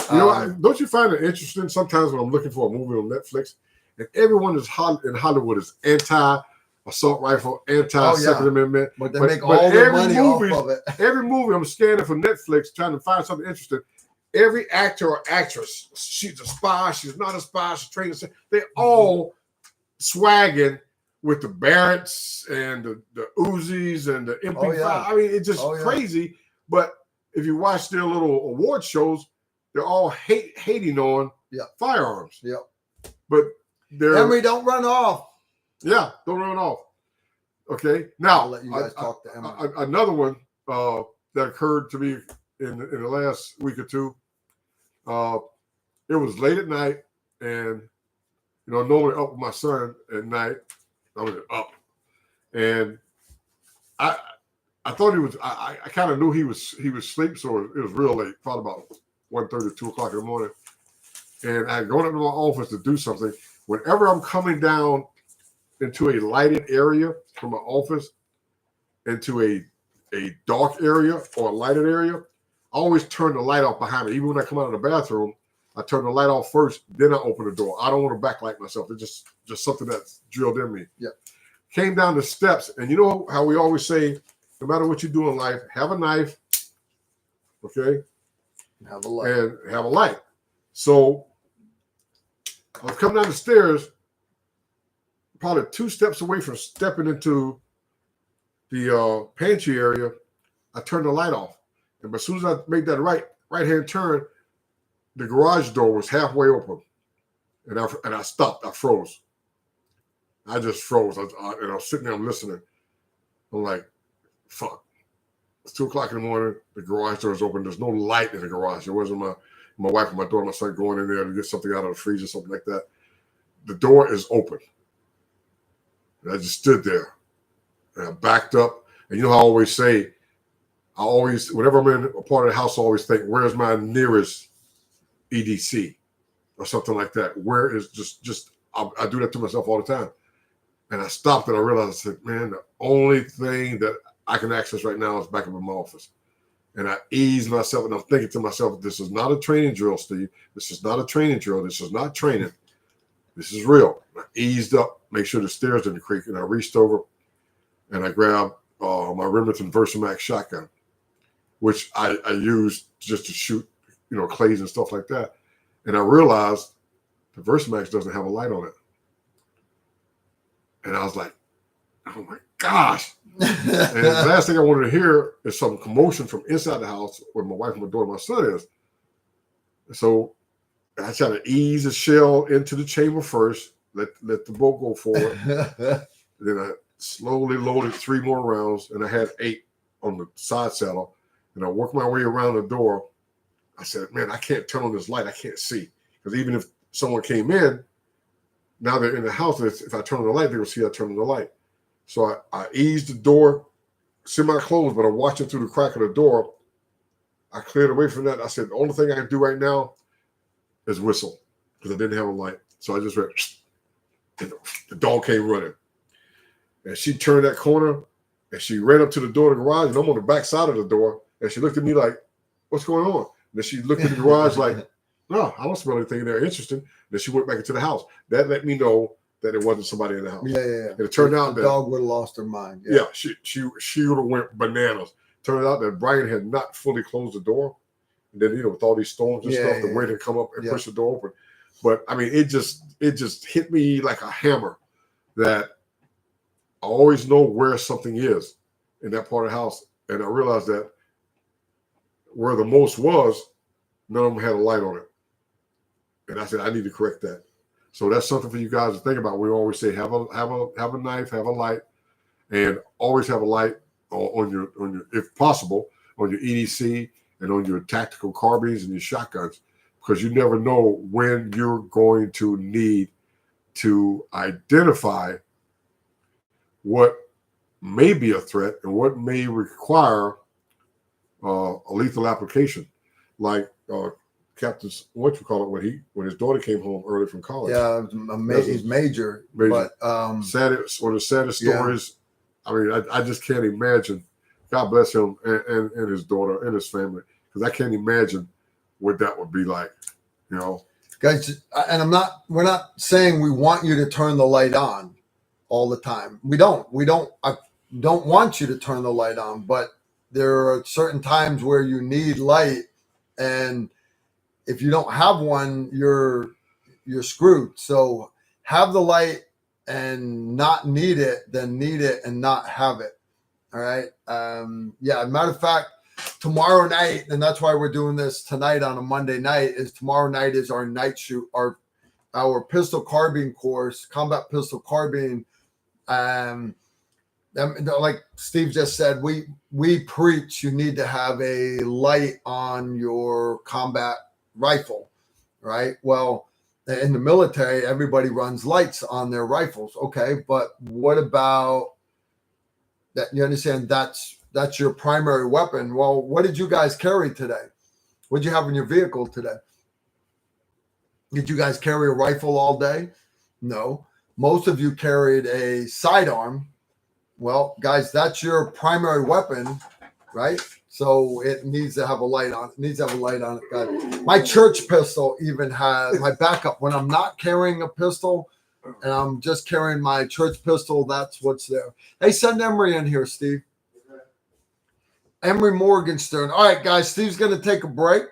You know, don't you find it interesting sometimes when I'm looking for a movie on Netflix and everyone is in Hollywood is anti-assault rifle, anti-Second Amendment. But they make all the money off of it. Every movie I'm scanning for Netflix trying to find something interesting. Every actor or actress, she's a spy, she's not a spy, she's trained. They all swagging with the Barretts and the Uzis and the MP5. Oh, yeah. I mean, it's just crazy. But if you watch their little award shows, they're all hating on firearms. Yep. But they're Henry, don't run off. Yeah, don't run off. Okay. Now I'll let you guys talk to Henry. Another one that occurred to me in the last week or two. It was late at night, and normally up with my son at night. I was up, and I thought he was. I kind of knew he was asleep, so it was real late, probably about 1:30, 2 o'clock in the morning. And I had gone up to my office to do something. Whenever I'm coming down into a lighted area from my office into a dark area or a lighted area, I always turn the light off behind me. Even when I come out of the bathroom, I turn the light off first, then I open the door. I don't want to backlight myself. It's just something that's drilled in me. Yeah. Came down the steps, and you know how we always say, no matter what you do in life, have a knife, okay? Have a light. And have a light. So I was coming down the stairs, probably 2 steps away from stepping into the pantry area. I turned the light off. And as soon as I made that right-hand turn, the garage door was halfway open. And I stopped. I froze. I just froze. And I was sitting there, I'm listening. I'm like, fuck. It's 2 o'clock in the morning. The garage door is open. There's no light in the garage. It wasn't my wife and my daughter, my son going in there to get something out of the freezer, something like that. The door is open. And I just stood there. And I backed up. And you know how I always say, whenever I'm in a part of the house, I always think, where's my nearest EDC or something like that? Where is I do that to myself all the time. And I stopped and I realized, I said, man, the only thing that I can access right now is back up in my office. And I eased myself, and I'm thinking to myself, this is not a training drill, Steve. This is not a training drill. This is not training. This is real. I eased up, make sure the stairs didn't creak, and I reached over and I grabbed my Remington Versamax shotgun, which I used just to shoot, clays and stuff like that. And I realized the Versamax doesn't have a light on it. And I was like, oh my gosh. And the last thing I wanted to hear is some commotion from inside the house where my wife and my daughter and my son is. So I tried to ease the shell into the chamber first, let the bolt go forward. Then I slowly loaded 3 more rounds, and I had 8 on the side saddle. And I worked my way around the door. I said, man, I can't turn on this light. I can't see. Because even if someone came in, now they're in the house. If I turn on the light, they will see I turn on the light. So I eased the door, semi-closed, but I'm watching through the crack of the door. I cleared away from that. I said, the only thing I can do right now is whistle because I didn't have a light. So I just went, and the dog came running. And she turned that corner and she ran up to the door of the garage, and I'm on the back side of the door. And she looked at me like, what's going on? And then she looked at the garage like, no, I don't smell anything there interesting. Then she went back into the house. That let me know that there wasn't somebody in the house. Yeah. And it turned out the that dog would have lost her mind. yeah, she would have went bananas. Turned out that Brian had not fully closed the door. And then, with all these storms and stuff, the wind had come up and pushed the door open. But I mean, it just hit me like a hammer that I always know where something is in that part of the house. And I realized that where the most was, none of them had a light on it. And I said, I need to correct that. So that's something for you guys to think about. We always say, have a knife, have a light, and always have a light on your if possible, on your EDC and on your tactical carbines and your shotguns, because you never know when you're going to need to identify what may be a threat and what may require a lethal application, like Captain's when his daughter came home early from college. Yeah, he's major. But the saddest stories. I mean, I just can't imagine. God bless him and his daughter and his family, because I can't imagine what that would be like. Guys, and we're not saying we want you to turn the light on all the time. I don't want you to turn the light on, but there are certain times where you need light, and if you don't have one, you're screwed. So have the light and not need it, then need it and not have it. All right. Matter of fact, tomorrow night, and that's why we're doing this tonight on a Monday night, is tomorrow night is our night shoot, our pistol carbine course, combat pistol carbine. Like Steve just said, we preach you need to have a light on your combat rifle, right? Well, in the military, everybody runs lights on their rifles. Okay, but what about that? You understand that's your primary weapon. Well, what did you guys carry today? What did you have in your vehicle today? Did you guys carry a rifle all day? No. Most of you carried a sidearm. Well, guys, that's your primary weapon, right? So it needs to have a light on it. It needs to have a light on it, guys. My church pistol even has my backup. When I'm not carrying a pistol and I'm just carrying my church pistol, that's what's there. Hey, send Imri in here, Steve. Imri Morgenstern. All right, guys, Steve's going to take a break.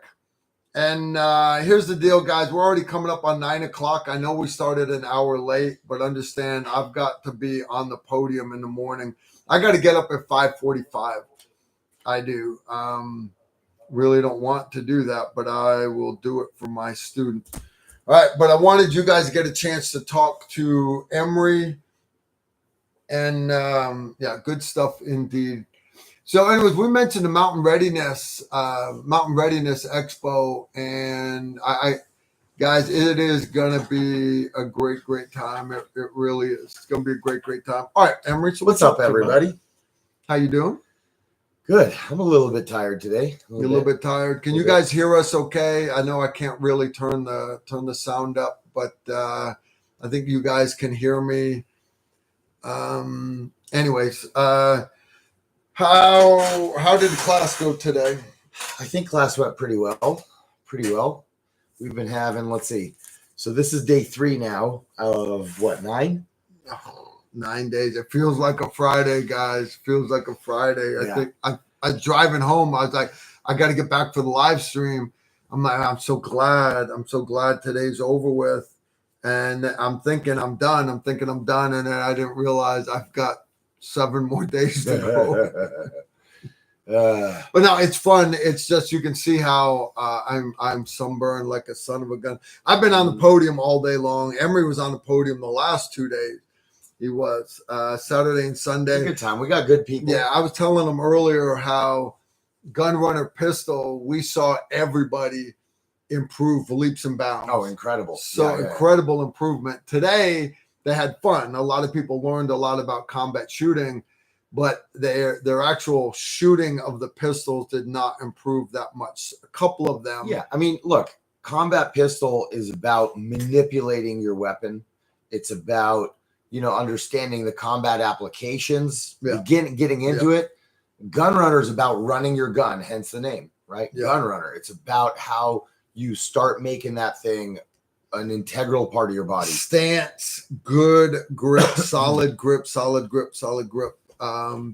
And here's the deal, guys. We're already coming up on 9 o'clock. I know we started an hour late, but understand I've got to be on the podium in the morning. I got to get up at 5:45. I do. Really don't want to do that, but I will do it for my student. All right, but I wanted you guys to get a chance to talk to Imri. And, good stuff indeed. So anyways, we mentioned the Mountain Readiness Expo, and I guys, it is going to be a great, great time. It really is. It's going to be a great, great time. All right, Imri, so what's up, everybody? How you doing? Good. I'm a little bit tired today. You're a little bit tired. Can you guys hear us okay? I know I can't really turn the sound up, but I think you guys can hear me. Anyways, how did the class go today? I think class went pretty well. We've been having, let's see. So this is day 3 now of what, 9? 9 days. It feels like a Friday, guys. Feels like a Friday. I think I was driving home. I was like, I got to get back for the live stream. I'm like, I'm so glad today's over with. And I'm thinking I'm done. And then I didn't realize I've got 7 more days to go. But no, it's fun. It's just, you can see how I'm sunburned like a son of a gun. I've been on the podium all day long. Imri was on the podium the last 2 days. He was Saturday and Sunday. It's a good time. We got good people. Yeah, I was telling him earlier how Gunrunner pistol, we saw everybody improve leaps and bounds. Oh, incredible. So incredible improvement. Today, they had fun. A lot of people learned a lot about combat shooting, but their actual shooting of the pistols did not improve that much. A couple of them. Yeah. I mean, look, combat pistol is about manipulating your weapon. It's about, understanding the combat applications, getting into it. Gunrunner is about running your gun, hence the name, right? Yeah. Gunrunner. It's about how you start making that thing an integral part of your body. Stance, good grip, solid grip,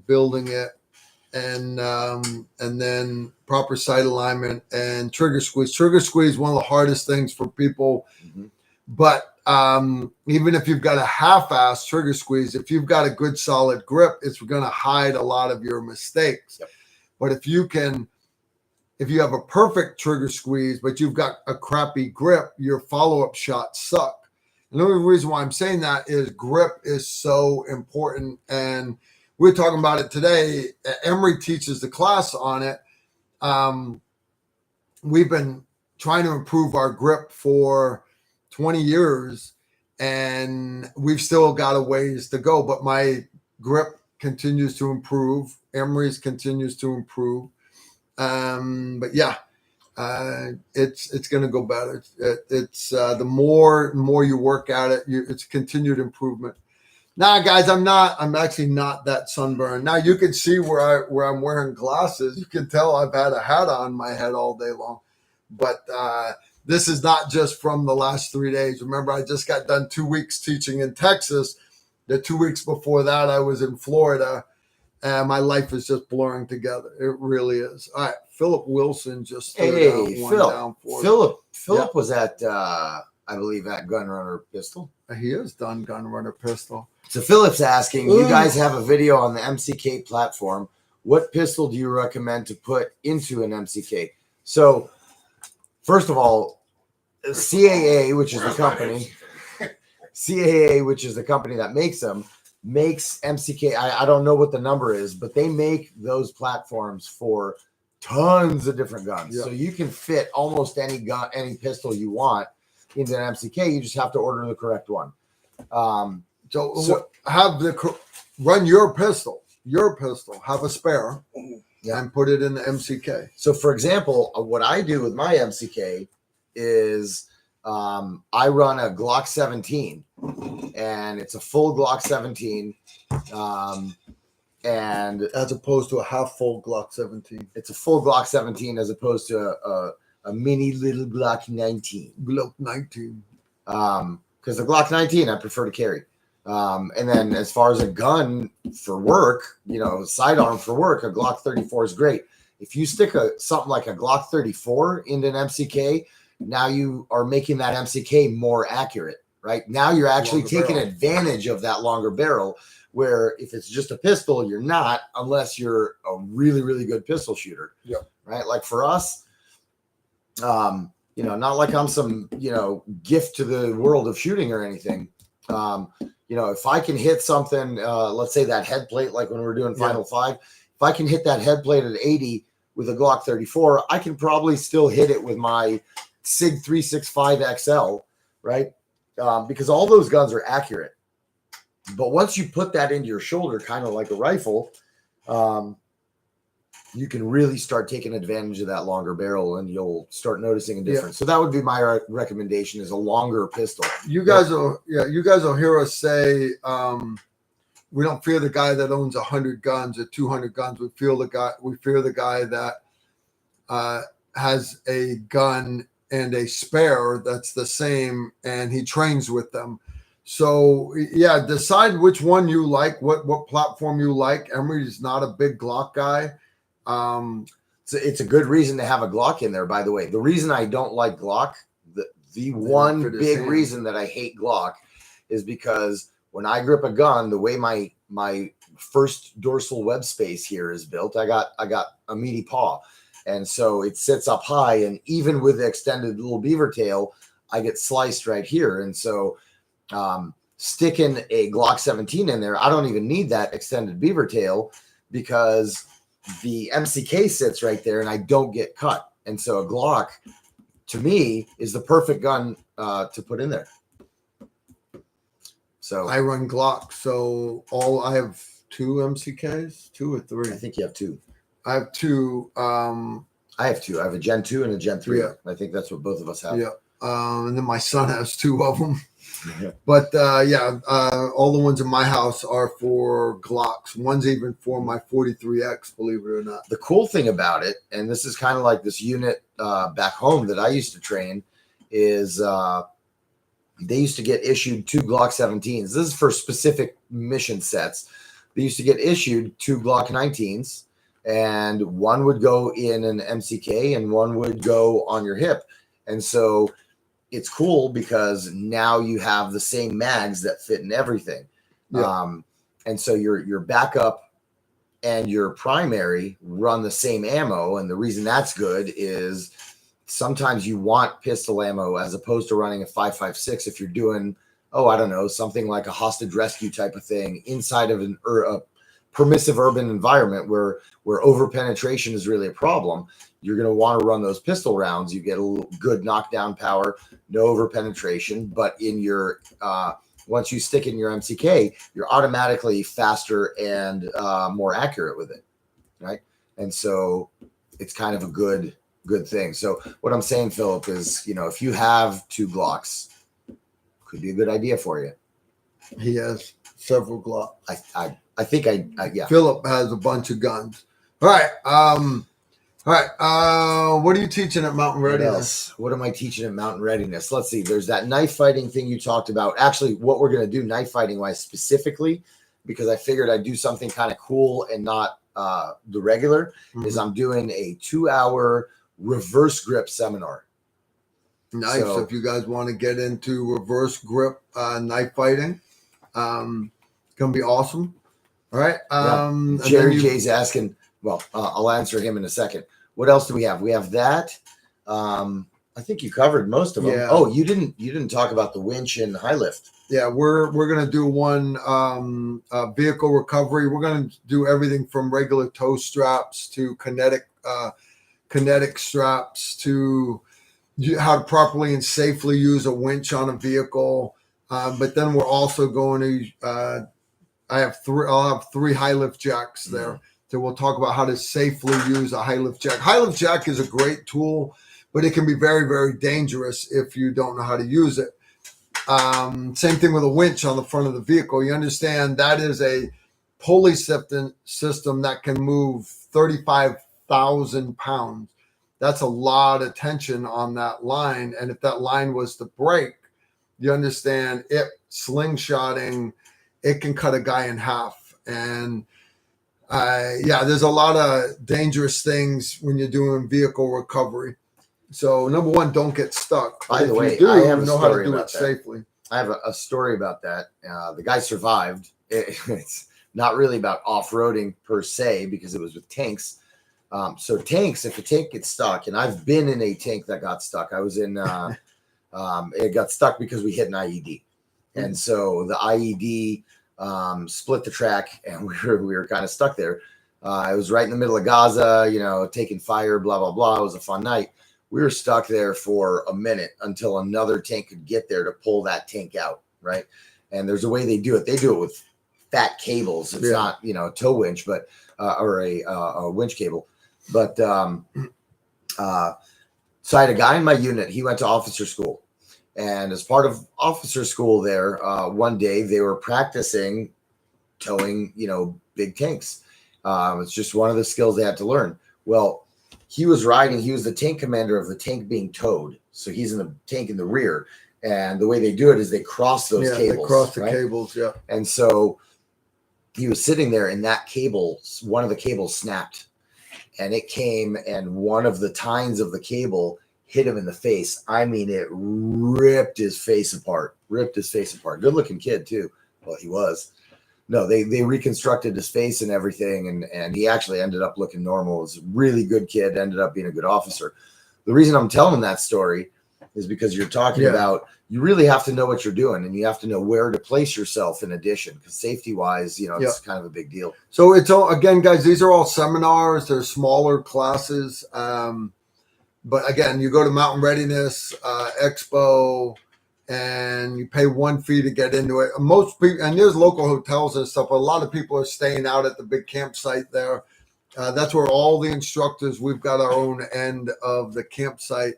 building it, and then proper sight alignment and trigger squeeze. Trigger squeeze, one of the hardest things for people. Mm-hmm. But even if you've got a half-ass trigger squeeze, if you've got a good solid grip, it's going to hide a lot of your mistakes. Yep. But if you have a perfect trigger squeeze, but you've got a crappy grip, your follow-up shots suck. And the only reason why I'm saying that is grip is so important. And we're talking about it today. Imri teaches the class on it. We've been trying to improve our grip for 20 years, and we've still got a ways to go. But my grip continues to improve. Imri's continues to improve. But yeah, it's going to go better. It's the more you work at it, it's continued improvement. Nah, guys, I'm actually not that sunburned. Now you can see where I'm wearing glasses. You can tell I've had a hat on my head all day long, but this is not just from the last 3 days. Remember, I just got done 2 weeks teaching in Texas. The 2 weeks before that, I was in Florida. And my life is just blurring together. It really is. All right, Philip Wilson just threw down for Philip was at, I believe, at Gunrunner Pistol. He has done Gunrunner Pistol. So Philip's asking, you guys have a video on the MCK platform. What pistol do you recommend to put into an MCK? So, first of all, CAA, which is the company that makes them, makes MCK. I don't know what the number is, but they make those platforms for tons of different guns. Yeah. So you can fit almost any gun, any pistol you want into an MCK. You just have to order the correct one. Run your pistol, have a spare, and put it in the MCK. So, for example, what I do with my MCK is I run a Glock 17, and it's a full Glock 17, and as opposed to a half full Glock 17. It's a full Glock 17 as opposed to a mini little Glock 19. Glock 19. Because the Glock 19 I prefer to carry. And then as far as a gun for work, sidearm for work, a Glock 34 is great. If you stick something like a Glock 34 into an MCK, now you are making that MCK more accurate, right? Now you're actually taking advantage of that longer barrel, where if it's just a pistol, you're not, unless you're a really, really good pistol shooter. Yeah. Right? Like for us, not like I'm some, gift to the world of shooting or anything. If I can hit something, let's say that head plate, like when we're doing Final Five, if I can hit that head plate at 80 with a Glock 34, I can probably still hit it with my SIG 365 XL, right? Because all those guns are accurate. But once you put that into your shoulder, kind of like a rifle, you can really start taking advantage of that longer barrel, and you'll start noticing a difference. So that would be my recommendation: is a longer pistol. You guys will hear us say we don't fear the guy that owns 100 guns or 200 guns. We fear the guy that has a gun and a spare that's the same, and he trains with them. So decide which one you like, what platform you like. Imri is not a big Glock guy. It's a good reason to have a Glock in there, by the way. The reason I don't like Glock, the one big reason that I hate Glock is because when I grip a gun, the way my first dorsal web space here is built, I got a meaty paw. And so it sits up high, and even with the extended little beaver tail, I get sliced right here. And so sticking a Glock 17 in there, I don't even need that extended beaver tail, because the MCK sits right there and I don't get cut. And so a Glock, to me, is the perfect gun to put in there. So I run Glock, so 2 MCKs, 2 or 3. I think you have 2. I have 2. I have 2. I have a Gen 2 and a Gen 3. Yeah. I think that's what both of us have. Yeah. And then my son has 2 of them. But all the ones in my house are for Glocks. One's even for my 43X, believe it or not. The cool thing about it, and this is kind of like this unit back home that I used to train, is they used to get issued 2 Glock 17s. This is for specific mission sets. They used to get issued 2 Glock 19s, and one would go in an MCK and one would go on your hip. And so it's cool because now you have the same mags that fit in everything. Yeah. And so your backup and your primary run the same ammo. And the reason that's good is sometimes you want pistol ammo as opposed to running a 5.56 if you're doing, I don't know, something like a hostage rescue type of thing inside of a permissive urban environment where over penetration is really a problem. You're going to want to run those pistol rounds. You get a little good knockdown power, no over penetration, but in your once you stick in your MCK, you're automatically faster and more accurate with it, right? And so it's kind of a good thing. So what I'm saying, Philip, is if you have 2 Glocks, could be a good idea for you. He has several Glocks. I think yeah. Philip has a bunch of guns. All right. What are you teaching at Mountain Readiness? What am I teaching at Mountain Readiness? Let's see. There's that knife fighting thing you talked about. Actually, what we're going to do knife fighting wise specifically, because I figured I'd do something kind of cool and not the regular, is I'm doing a 2-hour reverse grip seminar. Nice. So if you guys want to get into reverse grip knife fighting, it's going to be awesome. All right. Jerry J's asking. Well, I'll answer him in a second. What else do we have? We have that. I think you covered most of them. Yeah. Oh, you didn't talk about the winch and high lift. Yeah, we're gonna do one vehicle recovery. We're gonna do everything from regular tow straps to kinetic straps to how to properly and safely use a winch on a vehicle. But then we're also going to. I'll have 3 high lift jacks there. So we'll talk about how to safely use a high lift jack. High lift jack is a great tool, but it can be very, very dangerous if you don't know how to use it. Same thing with a winch on the front of the vehicle. You understand that is a pulley system that can move 35,000 pounds. That's a lot of tension on that line. And if that line was to break, you understand it slingshotting, it can cut a guy in half. And there's a lot of dangerous things when you're doing vehicle recovery. So number one, don't get stuck. By the way, I have know how to do it safely. I have a story about that. The guy survived. It's not really about off-roading per se because it was with tanks. So tanks, if a tank gets stuck, and I've been in a tank that got stuck. I was in, it got stuck because we hit an IED. And so the IED split the track, and we were kind of stuck there. I was right in the middle of Gaza, taking fire, blah, blah, blah. It was a fun night. We were stuck there for a minute until another tank could get there to pull that tank out, right? And there's a way they do it. They do it with fat cables. It's not, a tow winch, but or a winch cable. But so I had a guy in my unit. He went to officer school. And as part of officer school there, one day they were practicing towing, big tanks. It's just one of the skills they had to learn. Well, he was the tank commander of the tank being towed. So he's in the tank in the rear. And the way they do it is they cross those cables. They cross the cables, yeah. And so he was sitting there and that cable, one of the cables snapped. And it came and one of the tines of the cable hit him in the face. I mean, it ripped his face apart. Good looking kid too. Well, he was. No, they reconstructed his face and everything. And he actually ended up looking normal. He was a really good kid, ended up being a good officer. The reason I'm telling that story is because you're talking about, you really have to know what you're doing and you have to know where to place yourself in addition, because safety wise, it's kind of a big deal. So it's all, again, guys, these are all seminars. They're smaller classes. But again, you go to Mountain Readiness, Expo, and you pay 1 fee to get into it. Most people, and there's local hotels and stuff, but a lot of people are staying out at the big campsite there. That's where all the instructors, we've got our own end of the campsite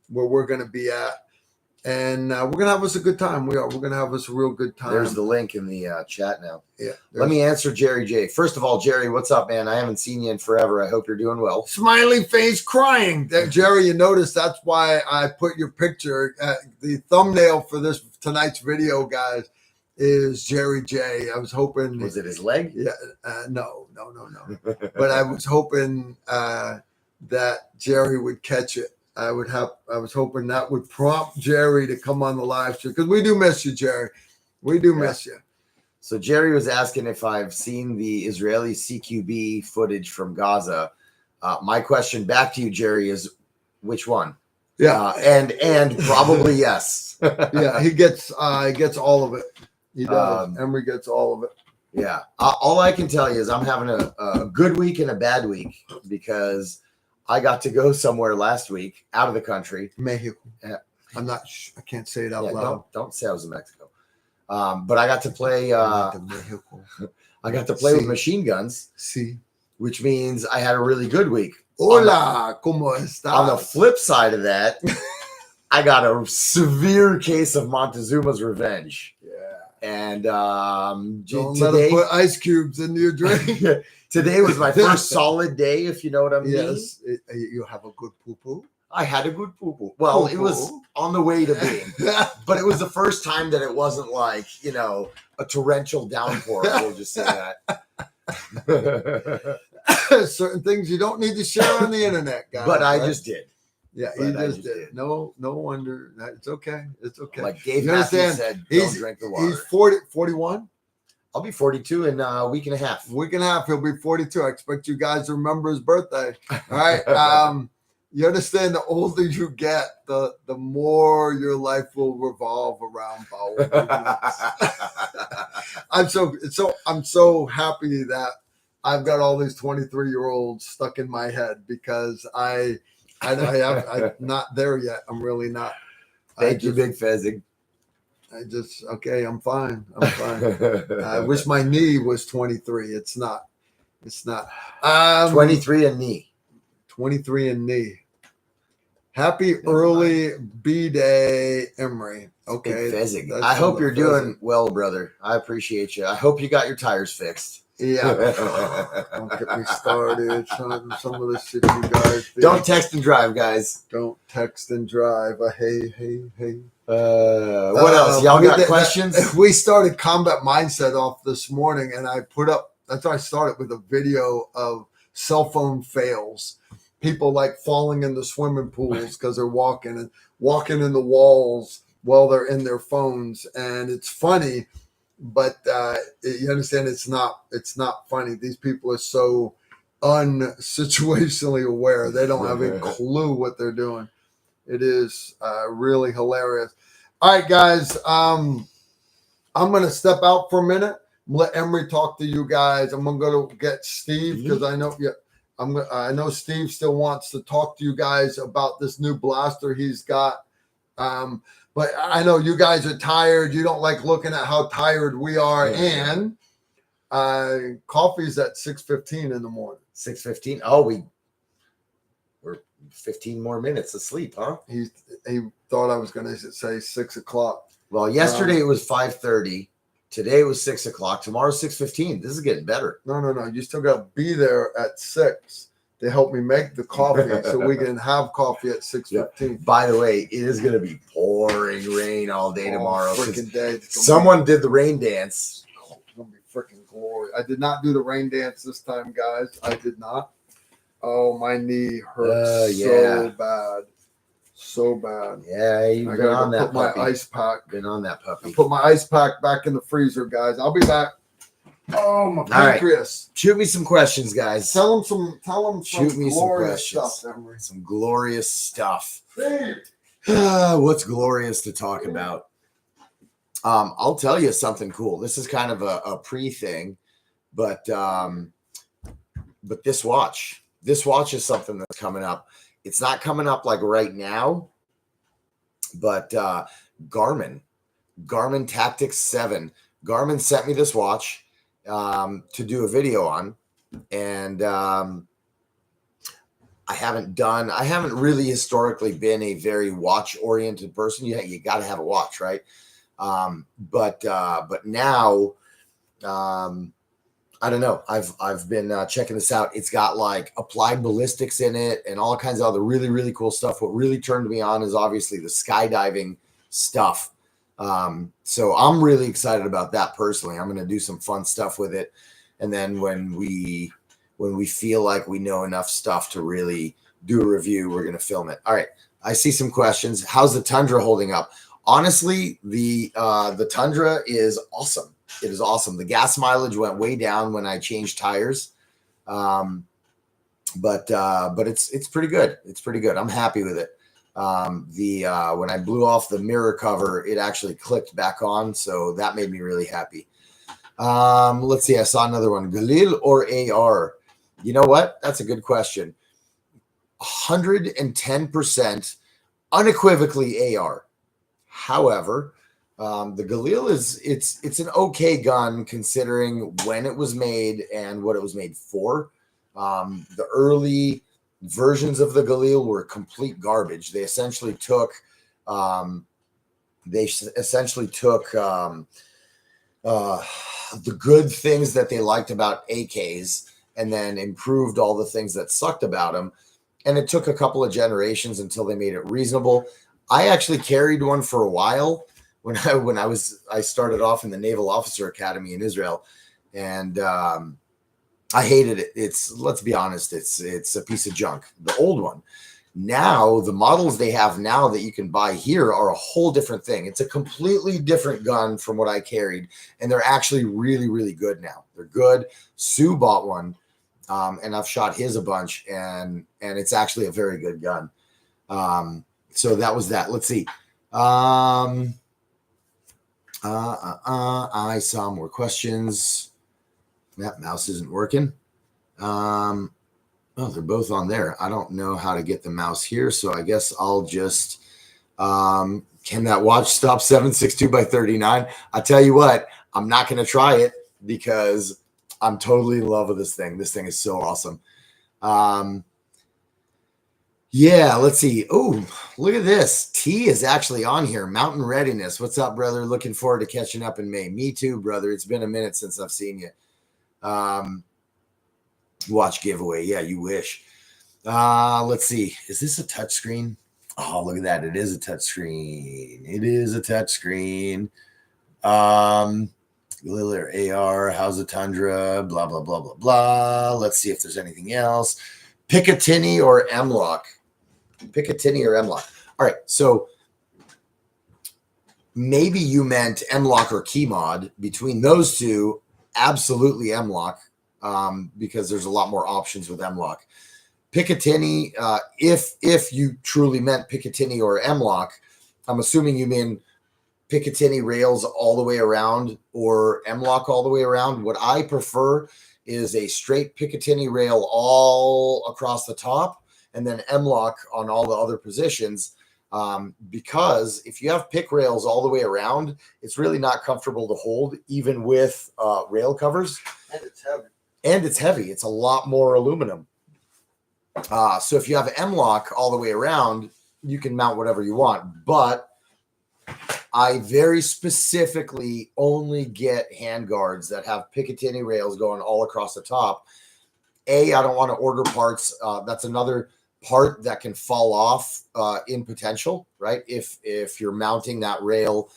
where we're going to be at. And we're going to have us a good time. We are. We're going to have us a real good time. There's the link in the chat now. Yeah. Let me answer Jerry J. First of all, Jerry, what's up, man? I haven't seen you in forever. I hope you're doing well. Smiley face crying. Jerry, you notice that's why I put your picture. The thumbnail for this tonight's video, guys, is Jerry J. I was hoping. Was it his leg? Yeah. No. But I was hoping that Jerry would catch it. I was hoping that would prompt Jerry to come on the live stream, because we do miss you, Jerry. We do miss you. So Jerry was asking if I've seen the Israeli CQB footage from Gaza. My question back to you, Jerry, is which one? Yeah, and probably yes. Yeah, he gets all of it. He does. Imri gets all of it. Yeah. All I can tell you is I'm having a good week and a bad week, because I got to go somewhere last week out of the country. Mexico. Yeah. I can't say it out loud. Don't say I was in Mexico. But I got to play. I got to play with machine guns. Sí. Which means I had a really good week. Hola, ¿cómo estás? On the flip side of that, I got a severe case of Montezuma's Revenge. Yeah. And don't let him put ice cubes in your drink. Today was my first solid day, if you know what I mean. Yes. You have a good poo-poo? I had a good poo-poo. Well, it was on the way to being. But it was the first time that it wasn't like, a torrential downpour. I will just say that. Certain things you don't need to share on the internet, guys. But I just did. Yeah, he just did. No wonder. It's okay. It's okay. Like Dave Matthews said, don't drink the water. He's 41. I'll be 42 in a week and a half. He'll be 42. I expect you guys to remember his birthday. All right. You understand, the older you get, the more your life will revolve around bowel movements. I'm so happy that I've got all these 23-year-olds stuck in my head, because I'm not there yet. I'm really not. Thank you, Big Fezzing. I'm fine. I wish my knee was 23. It's not. 23 and knee. 23 and knee. Happy early B-Day, Imri. Okay. Big Fezzing. I hope you're doing well, brother. I appreciate you. I hope you got your tires fixed. Yeah. Don't get me started. Some of the shit you guys do. Don't text and drive, guys. Don't text and drive. Hey. What else? Y'all got questions? We started Combat Mindset off this morning, and I put up, that's why I started with a video of cell phone fails. People like falling in the swimming pools because they're walking in the walls while they're in their phones. And it's funny, but you understand it's not funny. These people are so unsituationally aware. They don't have a clue what they're doing. It is really hilarious. All right, guys. I'm going to step out for a minute. Let Imri talk to you guys. I'm going to go get Steve, because I know I know Steve still wants to talk to you guys about this new blaster he's got. But I know you guys are tired. You don't like looking at how tired we are. And coffee's at 6:15 in the morning. 6:15. Oh, we're 15 more minutes of sleep, huh? He thought I was going to say 6 o'clock. Well, yesterday it was 5:30. Today was 6 o'clock. Tomorrow's 6:15. This is getting better. No. You still got to be there at 6 to help me make the coffee, so we can have coffee at 6:15. Yeah. By the way, it is going to be pouring rain all day tomorrow. Freaking day. Someone did the rain dance. It's going to be freaking glory. I did not do the rain dance this time, guys. I did not. Oh, my knee hurts so bad. So bad. Yeah, you've been on that puppy. My ice pack. Been on that puppy. Put my ice pack back in the freezer, guys. I'll be back. Oh, my pancreas. Right. Shoot me some questions, guys. Tell them some Shoot me some questions. Stuff, some glorious stuff. Hey. What's glorious to talk about? I'll tell you something cool. This is kind of a pre-thing, but this watch is something that's coming up. It's not coming up like right now, but Garmin Tactics 7. Garmin sent me this watch to do a video on, and I haven't really historically been a very watch oriented person. You got to have a watch, right? But now, I don't know. I've been checking this out. It's got like applied ballistics in it and all kinds of other really, really cool stuff. What really turned me on is obviously the skydiving stuff. So I'm really excited about that personally. I'm going to do some fun stuff with it. And then when we feel like we know enough stuff to really do a review, we're going to film it. All right. I see some questions. How's the Tundra holding up? Honestly, the Tundra is awesome. It is awesome. The gas mileage went way down when I changed tires. But it's pretty good. It's pretty good. I'm happy with it. When I blew off the mirror cover, it actually clicked back on. So that made me really happy. Let's see. I saw another one. Galil or AR? You know what? That's a good question. 110% unequivocally AR. However, the Galil it's an okay gun considering when it was made and what it was made for. The early versions of the Galil were complete garbage. They essentially took the good things that they liked about AKs and then improved all the things that sucked about them. And it took a couple of generations until they made it reasonable. I actually carried one for a while when I started off in the Naval Officer Academy in Israel, and I hated it. Let's be honest, it's a piece of junk. The old one. Now the models they have now that you can buy here are a whole different thing. It's a completely different gun from what I carried, and they're actually really, really good now. They're good. Sue bought one, and I've shot his a bunch, and it's actually a very good gun. So that was that. Let's see. I saw more questions. That mouse isn't working. Oh, they're both on there. I don't know how to get the mouse here, so I guess I'll just can that watch stop 7.62 by 39? I tell you what, I'm not going to try it because I'm totally in love with this thing. This thing is so awesome. Yeah, let's see. Oh, look at this. T is actually on here. Mountain Readiness. What's up, brother? Looking forward to catching up in May. Me too, brother. It's been a minute since I've seen you. Watch giveaway. Yeah, you wish. Let's see. Is this a touchscreen? Oh, look at that. It is a touchscreen. It is a touchscreen. Liller AR. How's the Tundra? Blah, blah, blah, blah, blah. Let's see if there's anything else. Picatinny or M-Lock? Picatinny or M-Lock? All right. So maybe you meant M-Lock or Keymod. Between those two, absolutely M-Lock. Because there's a lot more options with M-Lock. Picatinny, if you truly meant Picatinny or M-Lock, I'm assuming you mean Picatinny rails all the way around or M-Lock all the way around. What I prefer is a straight Picatinny rail all across the top and then M-Lock on all the other positions. Because if you have pick rails all the way around, it's really not comfortable to hold, even with rail covers. And it's heavy. It's a lot more aluminum. So if you have M-Lock all the way around, you can mount whatever you want. But I very specifically only get handguards that have Picatinny rails going all across the top. I don't want to order parts. That's another part that can fall off in potential, right? If you're mounting that rail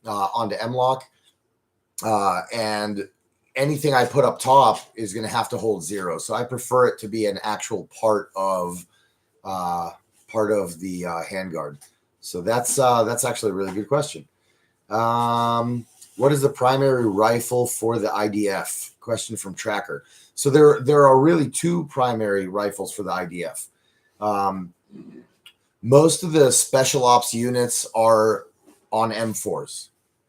onto M-Lock. And anything I put up top is going to have to hold 0. So I prefer it to be an actual part of the handguard. So that's actually a really good question. What is the primary rifle for the IDF? Question from Tracker. So there are really 2 primary rifles for the IDF. Most of the special ops units are on M4s.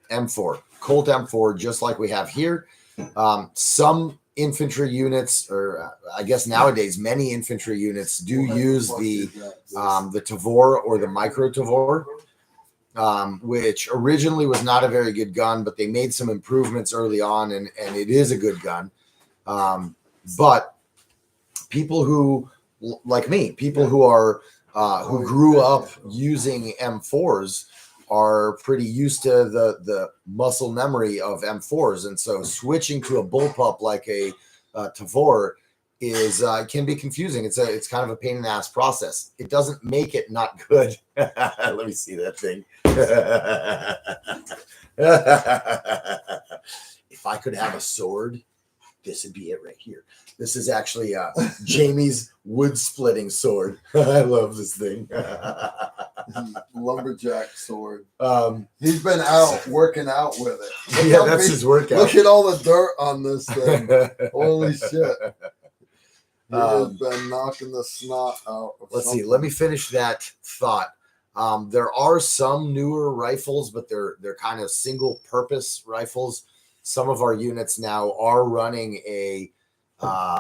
M4, Colt M4, just like we have here. Some infantry units, or I guess nowadays many infantry units do use the Tavor or the micro Tavor. which originally was not a very good gun, but they made some improvements early on, and it is a good gun. But people who, like me, people who are who grew up using M4s are pretty used to the muscle memory of M4s, and so switching to a bullpup like a Tavor is can be confusing. It's kind of a pain in the ass process. It doesn't make it not good. Let me see that thing. If I could have a sword, this would be it right here. This is actually Jamie's wood splitting sword. I love this thing. Lumberjack sword. He's been out working out with it. Look Yeah, that's his workout. Look at all the dirt on this thing. Holy shit. He has been knocking the snot out. Let's see. Let me finish that thought. There are some newer rifles, but they're kind of single purpose rifles. Some of our units now are running a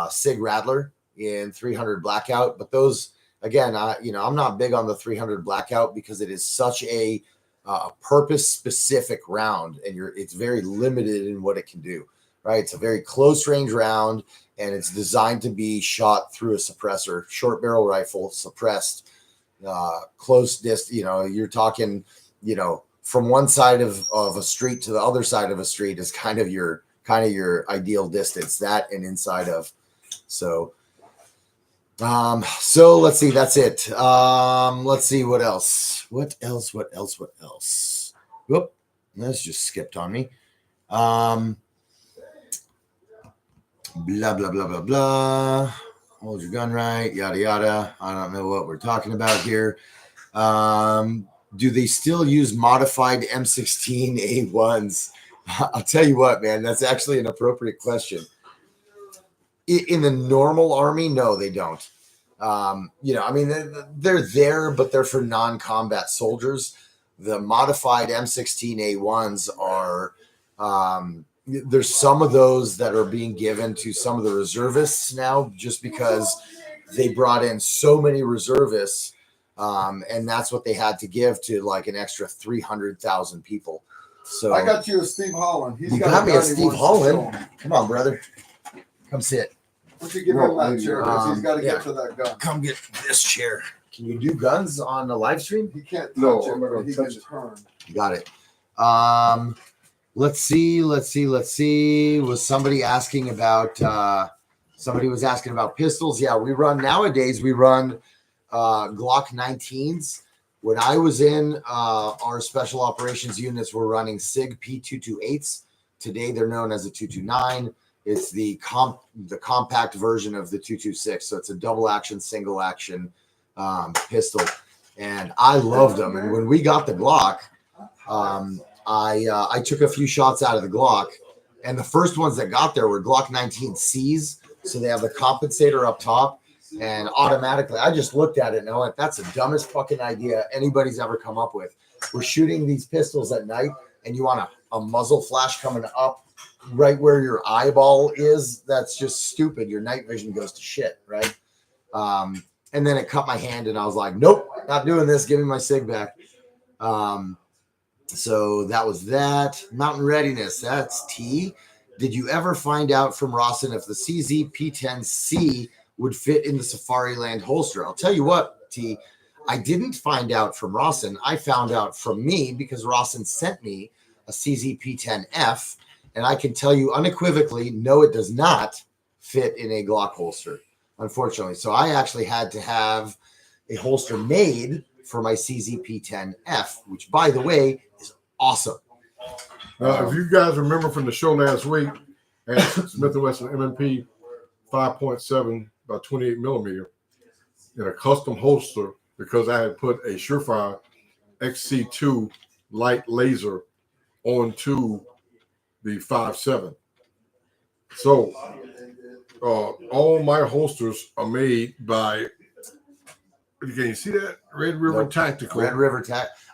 Sig Rattler in 300 Blackout, but those, again, I'm not big on the 300 Blackout because it is such a purpose specific round, and it's very limited in what it can do. Right, it's a very close range round, and it's designed to be shot through a suppressor. Short barrel rifle, suppressed, close distance. You're talking, from one side of a street to the other side of a street is kind of your ideal distance. That and inside of. So let's see. That's it. Let's see what else. What else? Whoop! That's just skipped on me. Blah, blah, blah, blah, blah. Hold your gun right, yada, yada. I don't know what we're talking about here. Do they still use modified M16 A1s? I'll tell you what, man, that's actually an appropriate question. In the normal army, no, they don't. They're there, but they're for non-combat soldiers. The modified M16 A1s are... there's some of those that are being given to some of the reservists now just because they brought in so many reservists, and that's what they had to give to like an extra 300,000 people. So I got you a Steve Holland. You got me a Steve Holland. Come on, brother. Come sit. Why don't you give him that chair? Because he's got to get to that gun. Come get this chair. Can you do guns on the live stream? He can't touch it, but he can turn. Got it. Let's see. Was somebody asking about somebody was asking about pistols? Yeah, we run Glock 19s. When I was in our special operations units, we're running SIG P228s. Today they're known as a 229. It's the compact version of the 226. So it's a double action, single action pistol. And I loved them. And when we got the Glock, I took a few shots out of the Glock, and the first ones that got there were Glock 19Cs. So they have the compensator up top, and automatically I just looked at it and I went, that's the dumbest fucking idea anybody's ever come up with. We're shooting these pistols at night, and you want a muzzle flash coming up right where your eyeball is. That's just stupid. Your night vision goes to shit, right? And then it cut my hand, and I was like, nope, not doing this. Give me my SIG back. So that was that. Mountain Readiness, that's T. Did you ever find out from Rawson if the CZ P10C would fit in the Safariland holster? I'll tell you what, T, I didn't find out from Rawson. I found out from me because Rawson sent me a CZ P10F, and I can tell you unequivocally, no, it does not fit in a Glock holster, unfortunately. So I actually had to have a holster made for my CZ P10F, which, by the way, is awesome. If you guys remember from the show last week, at Smith & Wesson M&P 5.7 by 28 millimeter in a custom holster, because I had put a Surefire XC2 light laser onto the 5.7. So all my holsters are made by, can you see that? Red River Tactical. Red River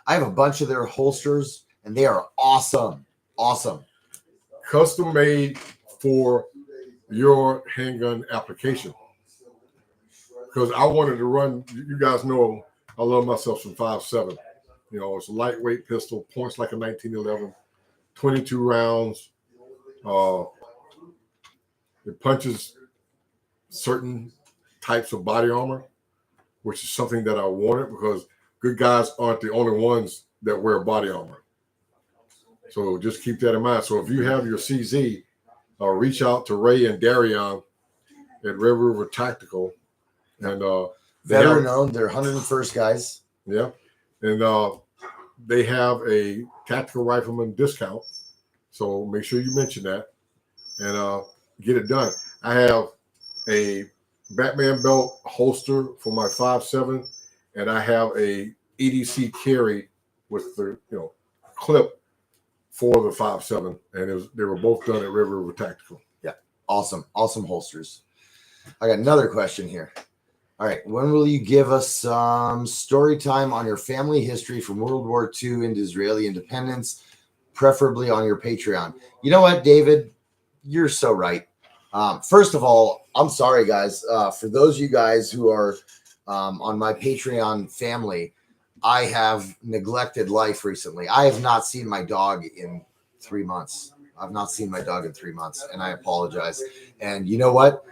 I have a bunch of their holsters, and they are awesome. Awesome. Custom made for your handgun application. Because I wanted to run, you guys know I love myself some 5.7. You know, it's a lightweight pistol, points like a 1911, 22 rounds. It punches certain types of body armor, which is something that I wanted because good guys aren't the only ones that wear body armor. So just keep that in mind. So if you have your CZ, reach out to Ray and Darion at Red River Tactical. And veteran owned, they're 101st guys. Yeah. And they have a tactical rifleman discount. So make sure you mention that and get it done. I have a Batman belt holster for my 5.7, and I have a EDC carry with the clip for the 5.7, and they were both done at Red River Tactical. Yeah, awesome holsters. I got another question here. All right, when will you give us some story time on your family history from World War II into Israeli independence, preferably on your Patreon? You know what, David? You're so right. First of all, I'm sorry, guys. For those of you guys who are on my Patreon family, I have neglected life recently. I have not seen my dog in 3 months. I've not seen my dog in 3 months, and I apologize. And you know what?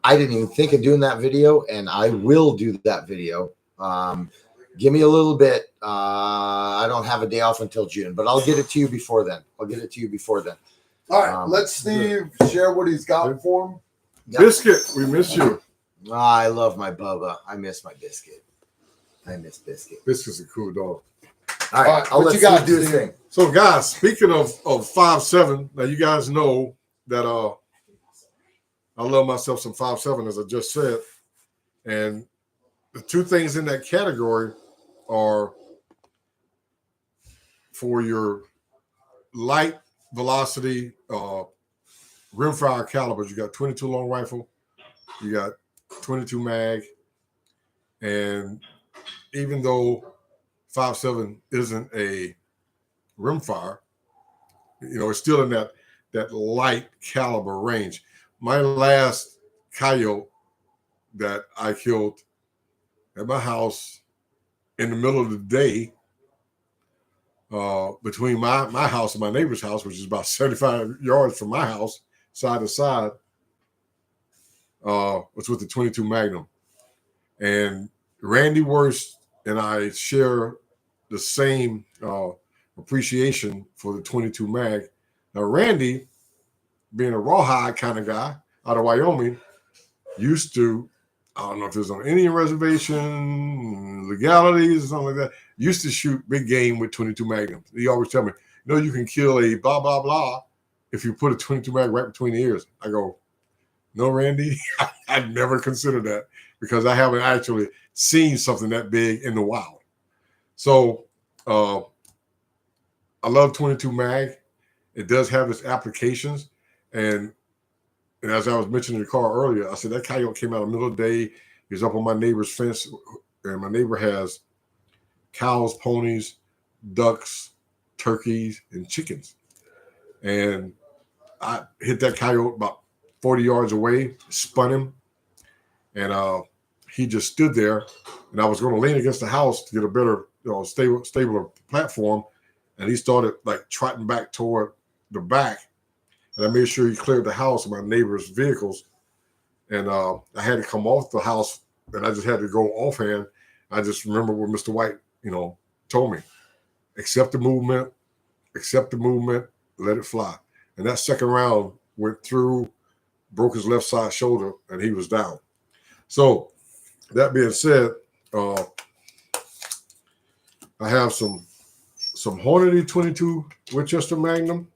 I didn't even think of doing that video, and I will do that video. Give me a little bit. I don't have a day off until June, but I'll get it to you before then. All right, let Steve share what he's got for him. Yep. Biscuit, we miss you. I love my Bubba. I miss my Biscuit. I miss Biscuit. Biscuit's a cool dog. All right, I'll let you guys do his thing. So, guys, speaking of 5.7, now you guys know that I love myself some 5.7, as I just said. And the two things in that category are for your light velocity rimfire calibers. You got 22 long rifle, you got 22 mag, and even though 5.7 isn't a rimfire, it's still in that light caliber range. My last coyote that I killed at my house in the middle of the day, between my house and my neighbor's house, which is about 75 yards from my house, side to side, was with the 22 Magnum. And Randy Worst and I share the same appreciation for the 22 Mag. Now, Randy, being a rawhide kind of guy out of Wyoming, used to, I don't know if it was on Indian reservation, legalities or something like that, used to shoot big game with 22 Magnums. He always tell me, you can kill a blah, blah, blah if you put a 22 Mag right between the ears. I go, no, Randy, I'd never considered that because I haven't actually seen something that big in the wild. So I love 22 Mag. It does have its applications. And as I was mentioning to Karl earlier, I said that coyote came out in the middle of the day. He was up on my neighbor's fence, and my neighbor has cows, ponies, ducks, turkeys, and chickens. And I hit that coyote about 40 yards away, spun him, and he just stood there. And I was going to lean against the house to get a better, stable platform, and he started like trotting back toward the back. And I made sure he cleared the house of my neighbor's vehicles. And I had to come off the house, and I just had to go offhand. I just remember what Mr. White, told me. Accept the movement, let it fly. And that second round went through, broke his left side shoulder, and he was down. So that being said, I have some Hornady 22 Winchester Magnum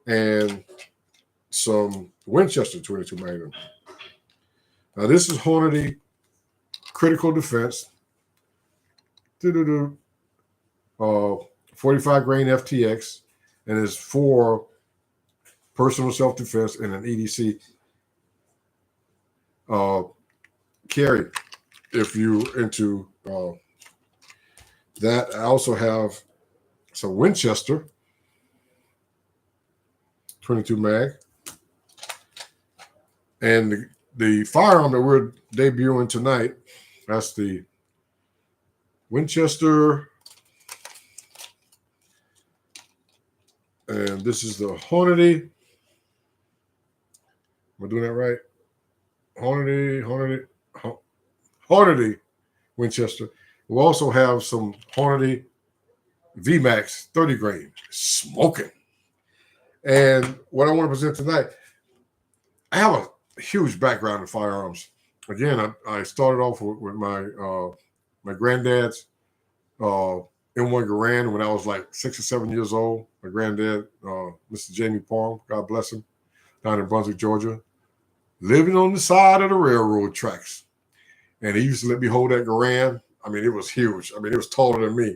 and some Winchester 22 Magnum. Now this is Hornady Critical Defense, 45 grain FTX, and it's for personal self-defense and an EDC carry. If you're into that, I also have some Winchester 22 mag, and the firearm that we're debuting tonight, that's the Winchester. And this is the Hornady. Am I doing that right? Hornady Winchester. We also have some Hornady VMAX 30 grain, smoking. And what I want to present tonight, I have a huge background in firearms. Again, I started off with my my granddad's M1 Garand when I was like 6 or 7 years old. My granddad, Mr. Jamie Palm, God bless him, down in Brunswick, Georgia, living on the side of the railroad tracks. And he used to let me hold that Garand. I mean, it was huge. I mean, it was taller than me.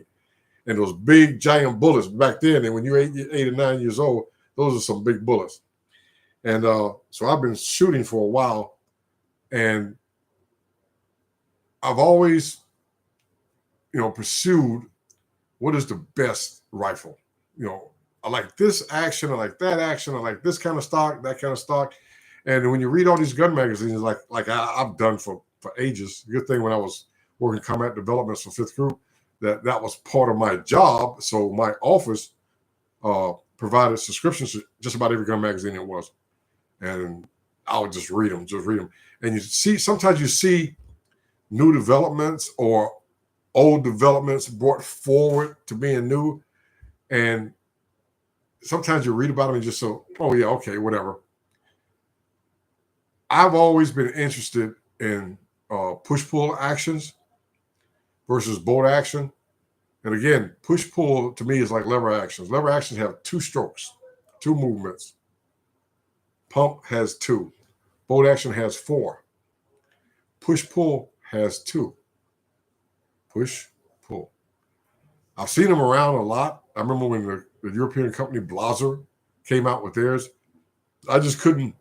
And those big, giant bullets back then, and when you're 8 or 9 years old, those are some big bullets. And so I've been shooting for a while, and I've always, pursued what is the best rifle. I like this action, I like that action, I like this kind of stock, that kind of stock. And when you read all these gun magazines, like I've done for ages, good thing when I was working combat developments for 5th Group, that was part of my job. So my office provided subscriptions to just about every gun magazine it was. And I would just read them. And sometimes you see new developments or old developments brought forward to being new. And sometimes you read about them and just so, oh yeah, okay, whatever. I've always been interested in push-pull actions versus bolt action. And again, push-pull to me is like lever actions. Lever actions have 2 strokes, 2 movements. Pump has 2. Bolt action has 4. Push-pull has 2. Push-pull. I've seen them around a lot. I remember when the European company Blaser came out with theirs. I just couldn't.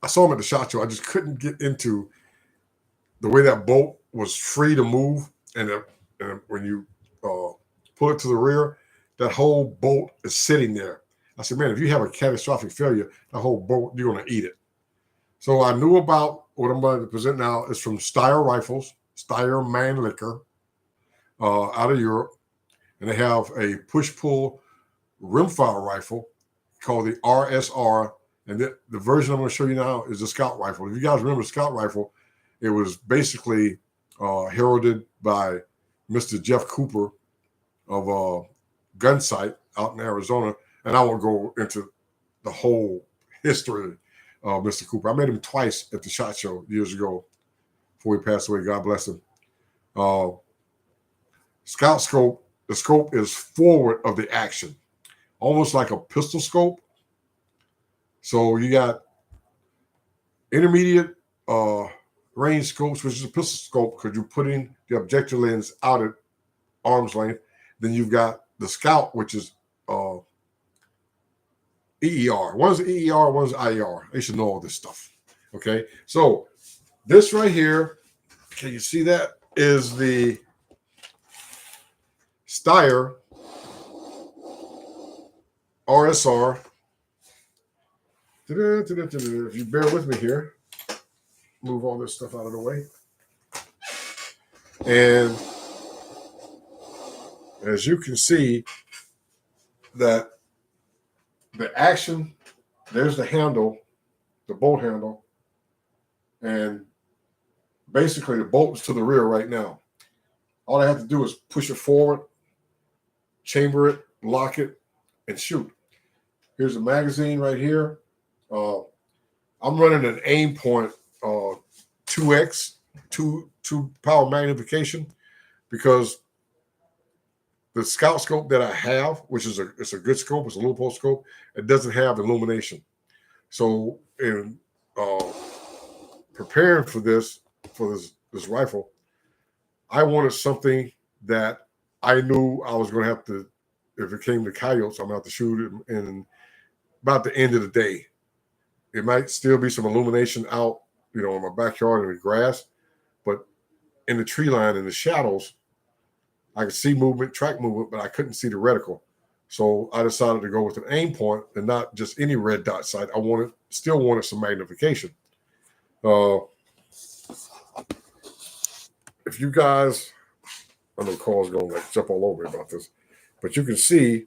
I saw them at the SHOT Show. I just couldn't get into the way that bolt was free to move. And when you pull it to the rear, that whole bolt is sitting there. I said, man, if you have a catastrophic failure, that whole bolt, you're going to eat it. So I knew about what I'm going to present now is from Steyr Rifles, Steyr Mannlicher, out of Europe. And they have a push-pull rimfire rifle called the RSR. And the version I'm going to show you now is the Scout rifle. If you guys remember the Scout rifle, it was basically heralded by Mr. Jeff Cooper of Gunsight out in Arizona. And I won't go into the whole history of Mr. Cooper. I met him twice at the SHOT Show years ago before he passed away. God bless him. Scout scope, the scope is forward of the action, almost like a pistol scope. So you got intermediate range scopes, which is a pistol scope because you're putting the objective lens out at arm's length. Then you've got the Scout, which is EER. One's EER, one's IER. They should know all this stuff. Okay, so this right here, can you see that, is the Steyr RSR. If you bear with me here, move all this stuff out of the way. And as you can see, that the action, there's the handle, the bolt handle, and basically the bolt's to the rear right now. All I have to do is push it forward, chamber it, lock it, and shoot. Here's the magazine right here. I'm running an aim point 2x, 2 power magnification, because the Scout scope that I have, which is it's a good scope, it's a Leupold scope, it doesn't have illumination. So in preparing for this rifle, I wanted something that I knew I was going to have to, if it came to coyotes, I'm going to have to shoot it in about the end of the day. It might still be some illumination out, in my backyard in the grass, but in the tree line, in the shadows, I could see movement, track movement, but I couldn't see the reticle. So I decided to go with an aim point and not just any red dot sight. I still wanted some magnification. If you guys I know Carl's going to like jump all over me about this, but you can see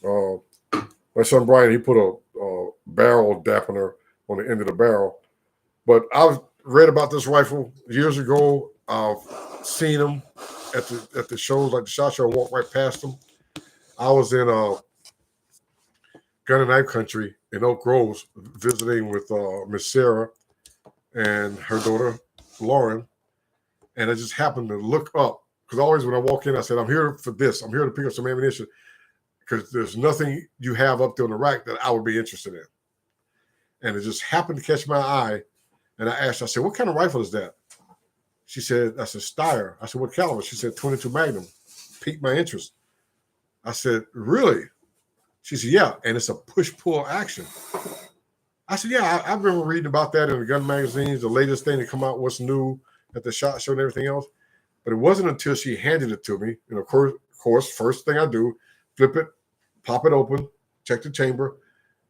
my son Brian, he put a barrel dampener on the end of the barrel. But I've read about this rifle years ago. I've seen them at the shows, like the SHOT Show, and walked right past them. I was in gun and knife country in Oak Grove visiting with Miss Sarah and her daughter Lauren, and I just happened to look up because always when I walk in, I said, "I'm here for this. I'm here to pick up some ammunition because there's nothing you have up there on the rack that I would be interested in." And it just happened to catch my eye, and I asked, I said, "What kind of rifle is that?" She said, "That's a Steyr." I said, "What caliber?" She said, "22 Magnum." Piqued my interest. I said, "Really?" She said, "Yeah, and it's a push-pull action." I said, "Yeah, I remember reading about that in the gun magazines, the latest thing to come out, what's new at the SHOT Show and everything else." But it wasn't until she handed it to me, and of course, first thing I do, flip it, pop it open, check the chamber.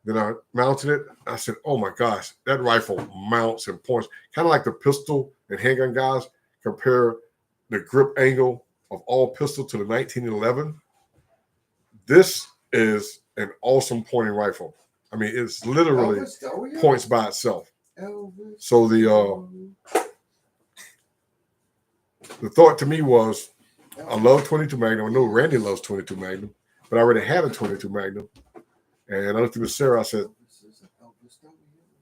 Then I mounted it. I said, "Oh my gosh, that rifle mounts and points." Kind of like the pistol and handgun guys compare the grip angle of all pistol to the 1911. This is an awesome pointing rifle. I mean, it's literally points by itself. So the thought to me was, I love 22 Magnum. I know Randy loves 22 Magnum, but I already had a 22 Magnum. And I looked at Miss Sarah. I said,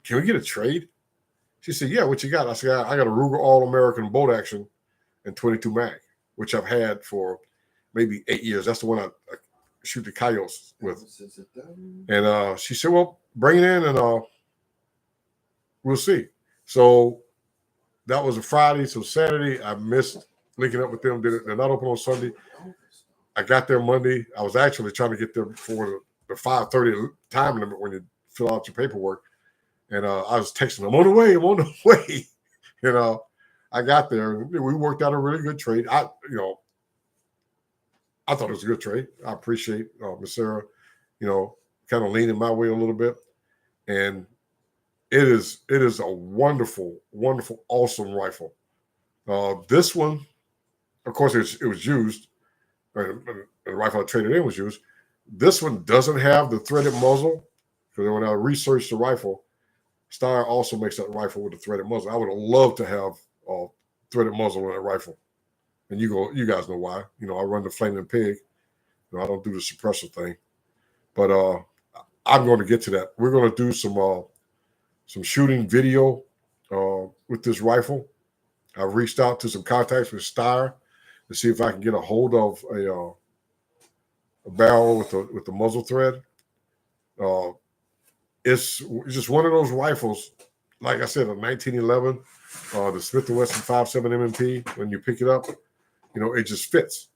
"Can we get a trade?" She said, "Yeah, what you got?" I said, "I got a Ruger All-American bolt action and 22 mag, which I've had for maybe 8 years. That's the one I shoot the coyotes with." And she said, "Well, bring it in and we'll see." So that was a Friday. So Saturday, I missed linking up with them. They're not open on Sunday. I got there Monday. I was actually trying to get there before the 5:30 time limit when you fill out your paperwork. And I was texting, "I'm on the way. I'm on the way." I got there. We worked out a really good trade. I thought it was a good trade. I appreciate Miss Sarah, kind of leaning my way a little bit. And it is a wonderful, wonderful, awesome rifle. This one, of course, it was used. The rifle I traded in was used. This one doesn't have the threaded muzzle because when I researched the rifle, Steyr also makes that rifle with a threaded muzzle. I would have loved to have a threaded muzzle on that rifle. And you guys know why. I run the Flaming Pig. I don't do the suppressor thing. But I'm going to get to that. We're going to do some shooting video with this rifle. I've reached out to some contacts with Steyr to see if I can get a hold of a barrel with the muzzle thread. It's just one of those rifles, like I said, a 1911, the Smith & Wesson 5.7 MMP. When you pick it up, it just fits.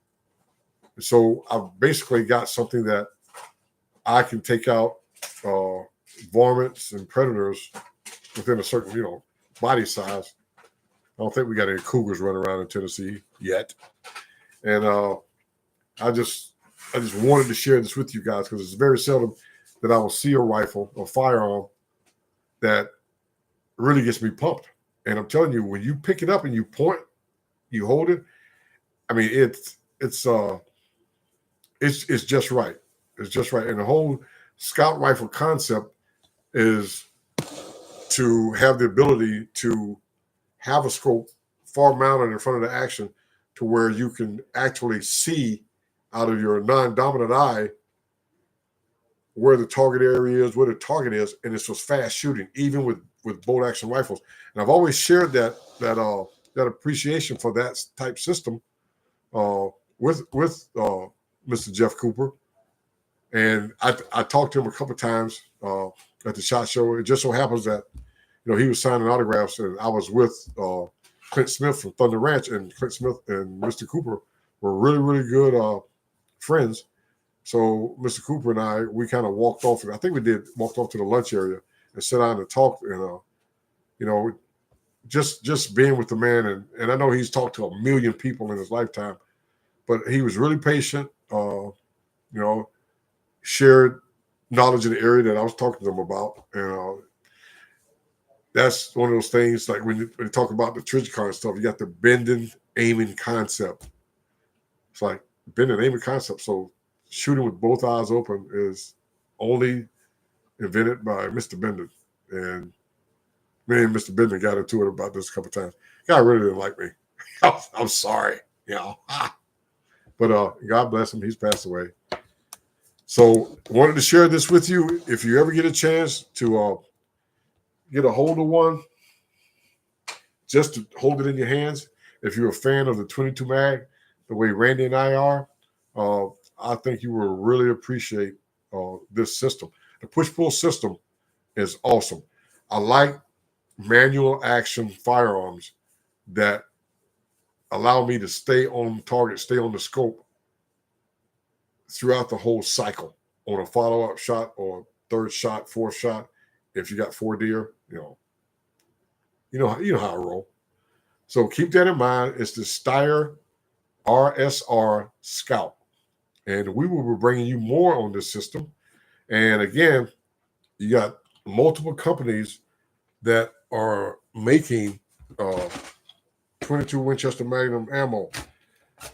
So I've basically got something that I can take out varmints and predators within a certain, body size. I don't think we got any cougars running around in Tennessee yet. And I just wanted to share this with you guys because it's very seldom that I will see a rifle or firearm that really gets me pumped. And I'm telling you, when you pick it up and you point, you hold it, I mean, it's just right. It's just right. And the whole scout rifle concept is to have the ability to have a scope far mounted in front of the action to where you can actually see out of your non-dominant eye where the target area is, where the target is, and it's just fast shooting, even with bolt action rifles. And I've always shared that appreciation for that type system with Mr. Jeff Cooper. And I talked to him a couple of times at the SHOT Show. It just so happens that he was signing autographs, and I was with Clint Smith from Thunder Ranch, and Clint Smith and Mr. Cooper were really, really good friends. So Mr. Cooper and I, we kind of walked off. I think we walked off to the lunch area and sat down and talked. And just being with the man, and I know he's talked to 1 million people in his lifetime, but he was really patient. Shared knowledge in the area that I was talking to them about, and that's one of those things. Like when you talk about the Trijicon stuff, you got the bending, aiming concept. It's like been the name of concept. So shooting with both eyes open is only invented by Mr. Bender. And me and Mr. Bender got into it about this a couple times. Guy really didn't like me. I'm sorry, you know. But God bless him. He's passed away. So wanted to share this with you. If you ever get a chance to get a hold of one, just to hold it in your hands. If you're a fan of the 22 mag, the way Randy and I are, I think you will really appreciate this system. The push-pull system is awesome. I like manual action firearms that allow me to stay on target, stay on the scope throughout the whole cycle on a follow-up shot or third shot, fourth shot. If you got 4 deer, you know how I roll. So keep that in mind. It's the Steyr RSR Scout, and we will be bringing you more on this system. And again, you got multiple companies that are making 22 Winchester Magnum ammo.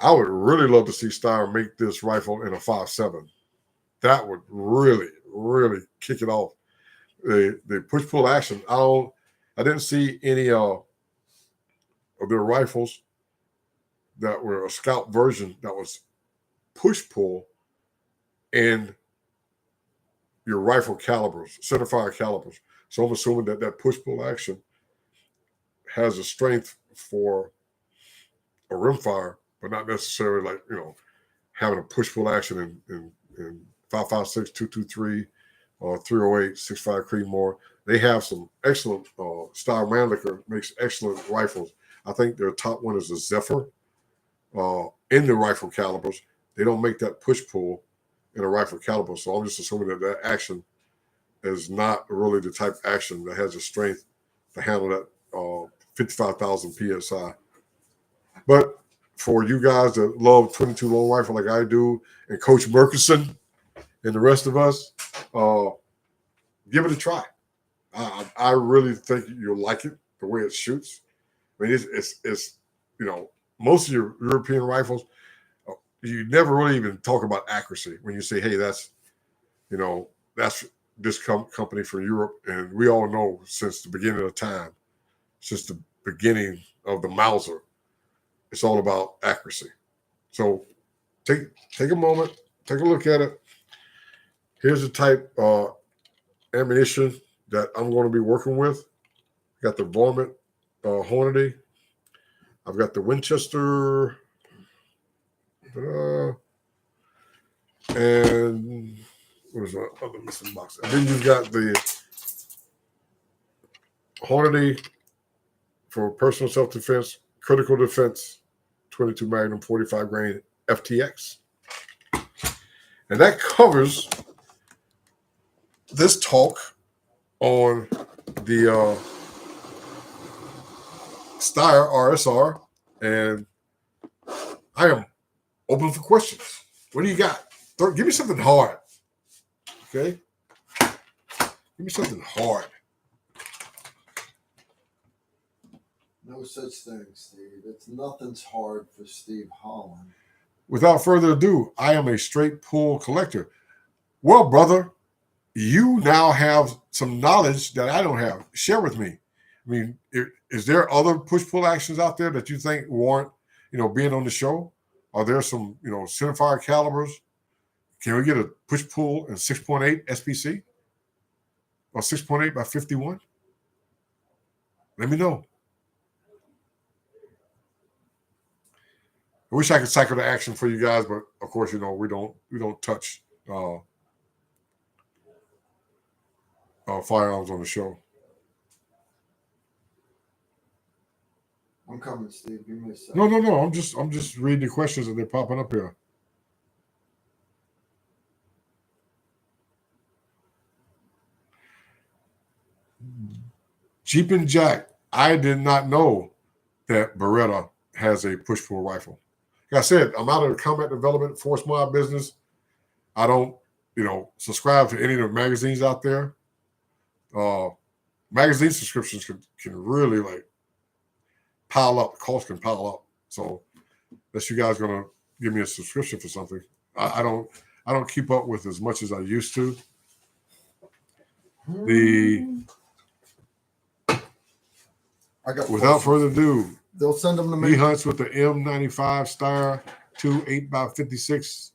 I would really love to see Steyr make this rifle in a 5.7. That would really, really kick it off. The push-pull action. I didn't see any of their rifles that were a Scout version that was push-pull in your rifle calibers, centerfire calibers. So I'm assuming that push-pull action has a strength for a rimfire, but not necessarily like, having a push-pull action in 5.56, 223, or 308, 6.5 Creedmoor. They have some excellent Steyr Mannlicher makes excellent rifles. I think their top one is a Zephyr in the rifle calibers. They don't make that push-pull in a rifle caliber, so I'm just assuming that action is not really the type of action that has the strength to handle that 55,000 PSI. But for you guys that love 22 long rifle like I do, and Coach Murkison and the rest of us, give it a try. I really think you'll like it, the way it shoots. I mean, it's most of your European rifles, you never really even talk about accuracy when you say, hey, that's this company for Europe. And we all know since the beginning of time, since the beginning of the Mauser, it's all about accuracy. So take a moment, take a look at it. Here's the type of ammunition that I'm going to be working with. Got the Varmint Hornady. I've got the Winchester, and where's the other missing box? And then you've got the Hornady for personal self-defense, critical defense, 22 Magnum 45 grain FTX. And that covers this talk on the Steyr RSR, and I am open for questions. What do you got? Give me something hard. Okay? Give me something hard. No such thing, Steve. Nothing's hard for Steve Holland. Without further ado, I am a straight pull collector. Well, brother, you now have some knowledge that I don't have. Share with me. I mean, is there other push-pull actions out there that you think warrant, being on the show? Are there some, centerfire calibers? Can we get a push-pull in 6.8 SPC? Or 6.8 by 51? Let me know. I wish I could cycle the action for you guys, but of course, we don't touch firearms on the show. I'm coming, Steve. Give me a second. No. I'm just reading the questions that they're popping up here. Jeep and Jack, I did not know that Beretta has a push-pull rifle. Like I said, I'm out of the combat development force mod business. I don't, subscribe to any of the magazines out there. Magazine subscriptions can really pile up. The cost can pile up. So unless you guys are going to give me a subscription for something. I don't keep up with as much as I used to. Without further ado, they'll send them to me. He hunts with the M95 Star 2 8x56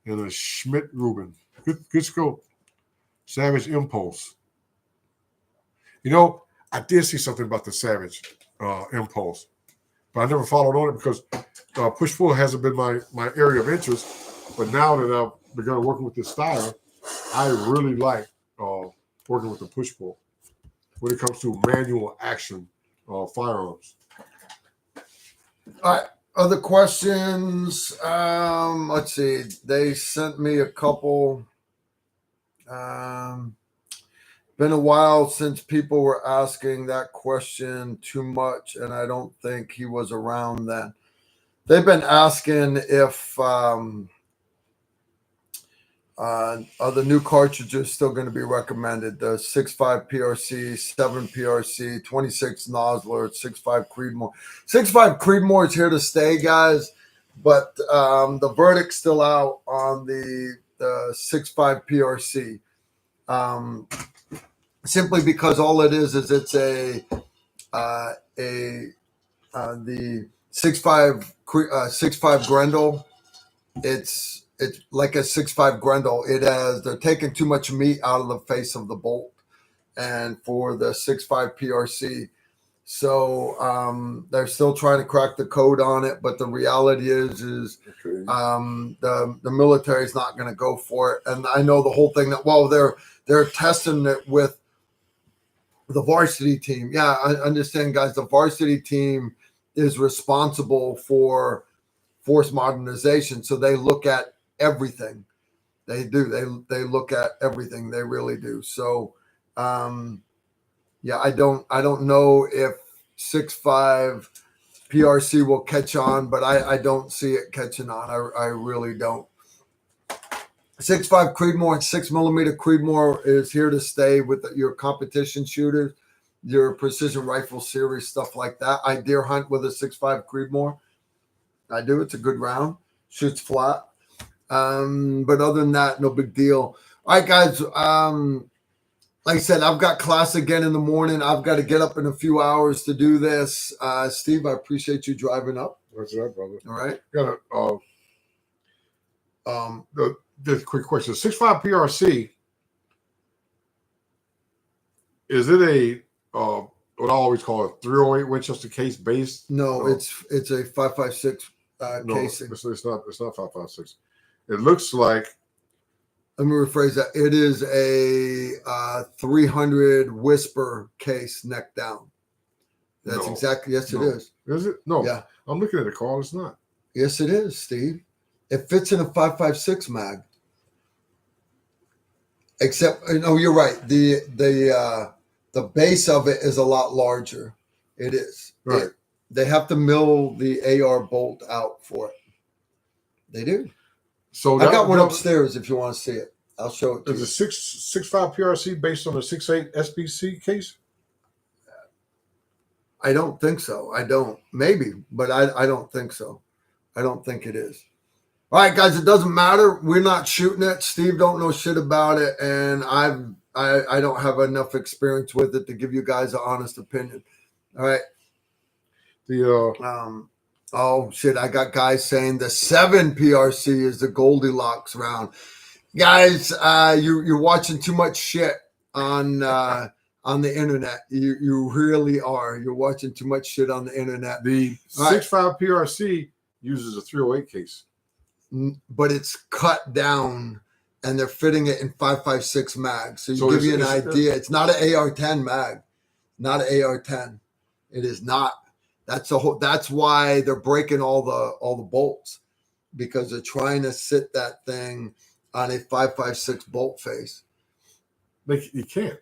and a Schmidt Rubin. Good scope. Savage Impulse. You know, I did see something about the Savage Impulse, but I never followed on it because push-pull hasn't been my area of interest. But now that I've begun working with this style, I really like working with the push-pull when it comes to manual action firearms. All right. Other questions? Let's see. They sent me a couple. Been a while since people were asking that question too much, and I don't think he was around then. They've been asking if are the new cartridges still going to be recommended? The 6.5 PRC, 7 PRC, 26 Nosler, 6.5 Creedmoor. 6.5 Creedmoor is here to stay, guys, but the verdict's still out on the 6.5 PRC. Simply because all it is it's the 6.5 Grendel. It's like a 6.5 Grendel. They're taking too much meat out of the face of the bolt, and for the 6.5 PRC, so they're still trying to crack the code on it. But the reality is the military is not going to go for it. And I know the whole thing that they're testing it with the varsity team. Yeah, I understand, guys. The varsity team is responsible for force modernization, so they look at everything. They do. They look at everything. They really do. So, yeah, I don't know if 6.5 PRC will catch on, but I don't see it catching on. I really don't. 6.5 Creedmoor and 6mm Creedmoor is here to stay with your competition shooters, your precision rifle series, stuff like that. I deer hunt with a 6.5 Creedmoor. I do. It's a good round. Shoots flat. But other than that, no big deal. All right, guys. Like I said, I've got class again in the morning. I've got to get up in a few hours to do this. Steve, I appreciate you driving up. That's right, brother. All right. Got the quick question: 6.5 PRC. Is it a what I always call a 308 Winchester case base? No, it's a 5.56 casing. It's not 5.56. It looks like. Let me rephrase that. It is a 300 Whisper case neck down. That's exactly. Yes, it is. Is it? No. Yeah. I'm looking at it, Karl. It's not. Yes, it is, Steve. It fits in a 5.56 mag. Except, no, you're right. The base of it is a lot larger. It is. Right. They have to mill the AR bolt out for it. They do. So I got one upstairs if you want to see it. I'll show it to you. Is the 6.5 PRC based on the 6.8 SBC case? I don't think so. I don't. Maybe, but I don't think so. I don't think it is. All right, guys, it doesn't matter. We're not shooting it. Steve don't know shit about it, and I don't have enough experience with it to give you guys an honest opinion. All right. Oh shit! I got guys saying the 7 PRC is the Goldilocks round. Guys, you're watching too much shit on the internet. You really are. You're watching too much shit on the internet. The 6.5 PRC uses a 308 case, but it's cut down, and they're fitting it in 5.56 mag. So give you an idea. It's not an AR-10 mag. Not an AR-10. It is not. That's why they're breaking all the bolts, because they're trying to sit that thing on a 5.56 bolt face. You can't.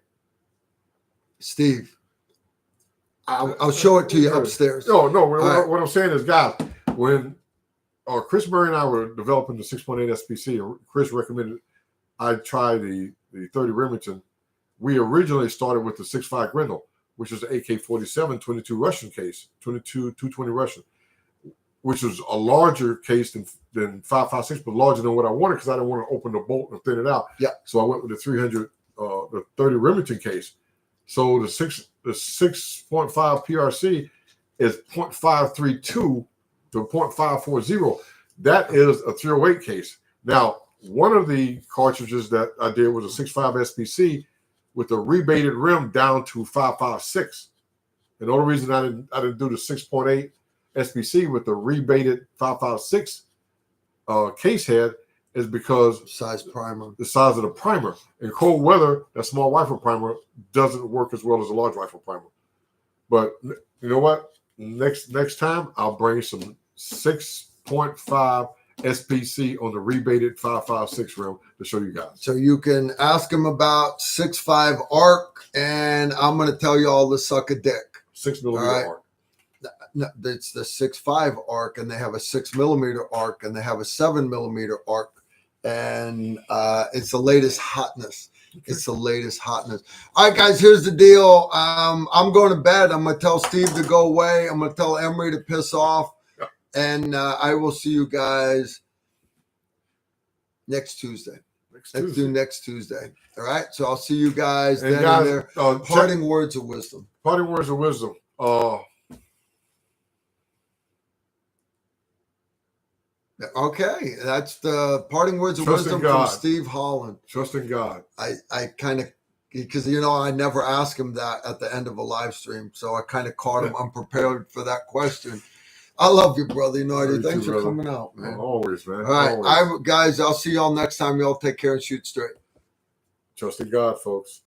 Steve, I'll show it to you upstairs. No. What I'm saying is, guys, when Chris Murray and I were developing the 6.8 SPC, Chris recommended I try the 30 Remington. We originally started with the 6.5 Grendel, which is the AK-47 22 Russian case, 22 220 Russian. which was a larger case than 5.56, but larger than what I wanted because I didn't want to open the bolt and thin it out. Yeah. So I went with the 300, the 30 Remington case. So the 6.5 PRC is 0.532 to 0.540. That is a 308 case. Now, one of the cartridges that I did was a 6.5 SPC with a rebated rim down to 5.56. And the only reason I didn't do the 6.8 SPC with the rebated 5.56 case head is because the size of the primer. In cold weather, that small rifle primer doesn't work as well as a large rifle primer. But you know what? Next time I'll bring some 6.5 SPC on the rebated 5.56 rim to show you guys. So you can ask them about 6.5 arc, and I'm going to tell you all the suck a dick. 6mm arc. No, it's the 6.5 arc, and they have a 6mm arc, and they have a 7mm arc, and it's the latest hotness. It's the latest hotness. All right, guys, here's the deal. I'm going to bed. I'm going to tell Steve to go away. I'm going to tell Imri to piss off. And I will see you guys next Tuesday. Let's do next Tuesday. All right. So I'll see you guys and then. Guys, there. Parting words of wisdom. Parting words of wisdom. Okay, that's the parting words of wisdom from Steve Holland. Trust in God. I kind of, because I never ask him that at the end of a live stream, so I kind of caught him unprepared for that question. I love you, brother. You know I do. Thanks for coming out, man. Always, man. All right, guys, I'll see y'all next time. Y'all take care and shoot straight. Trust in God, folks.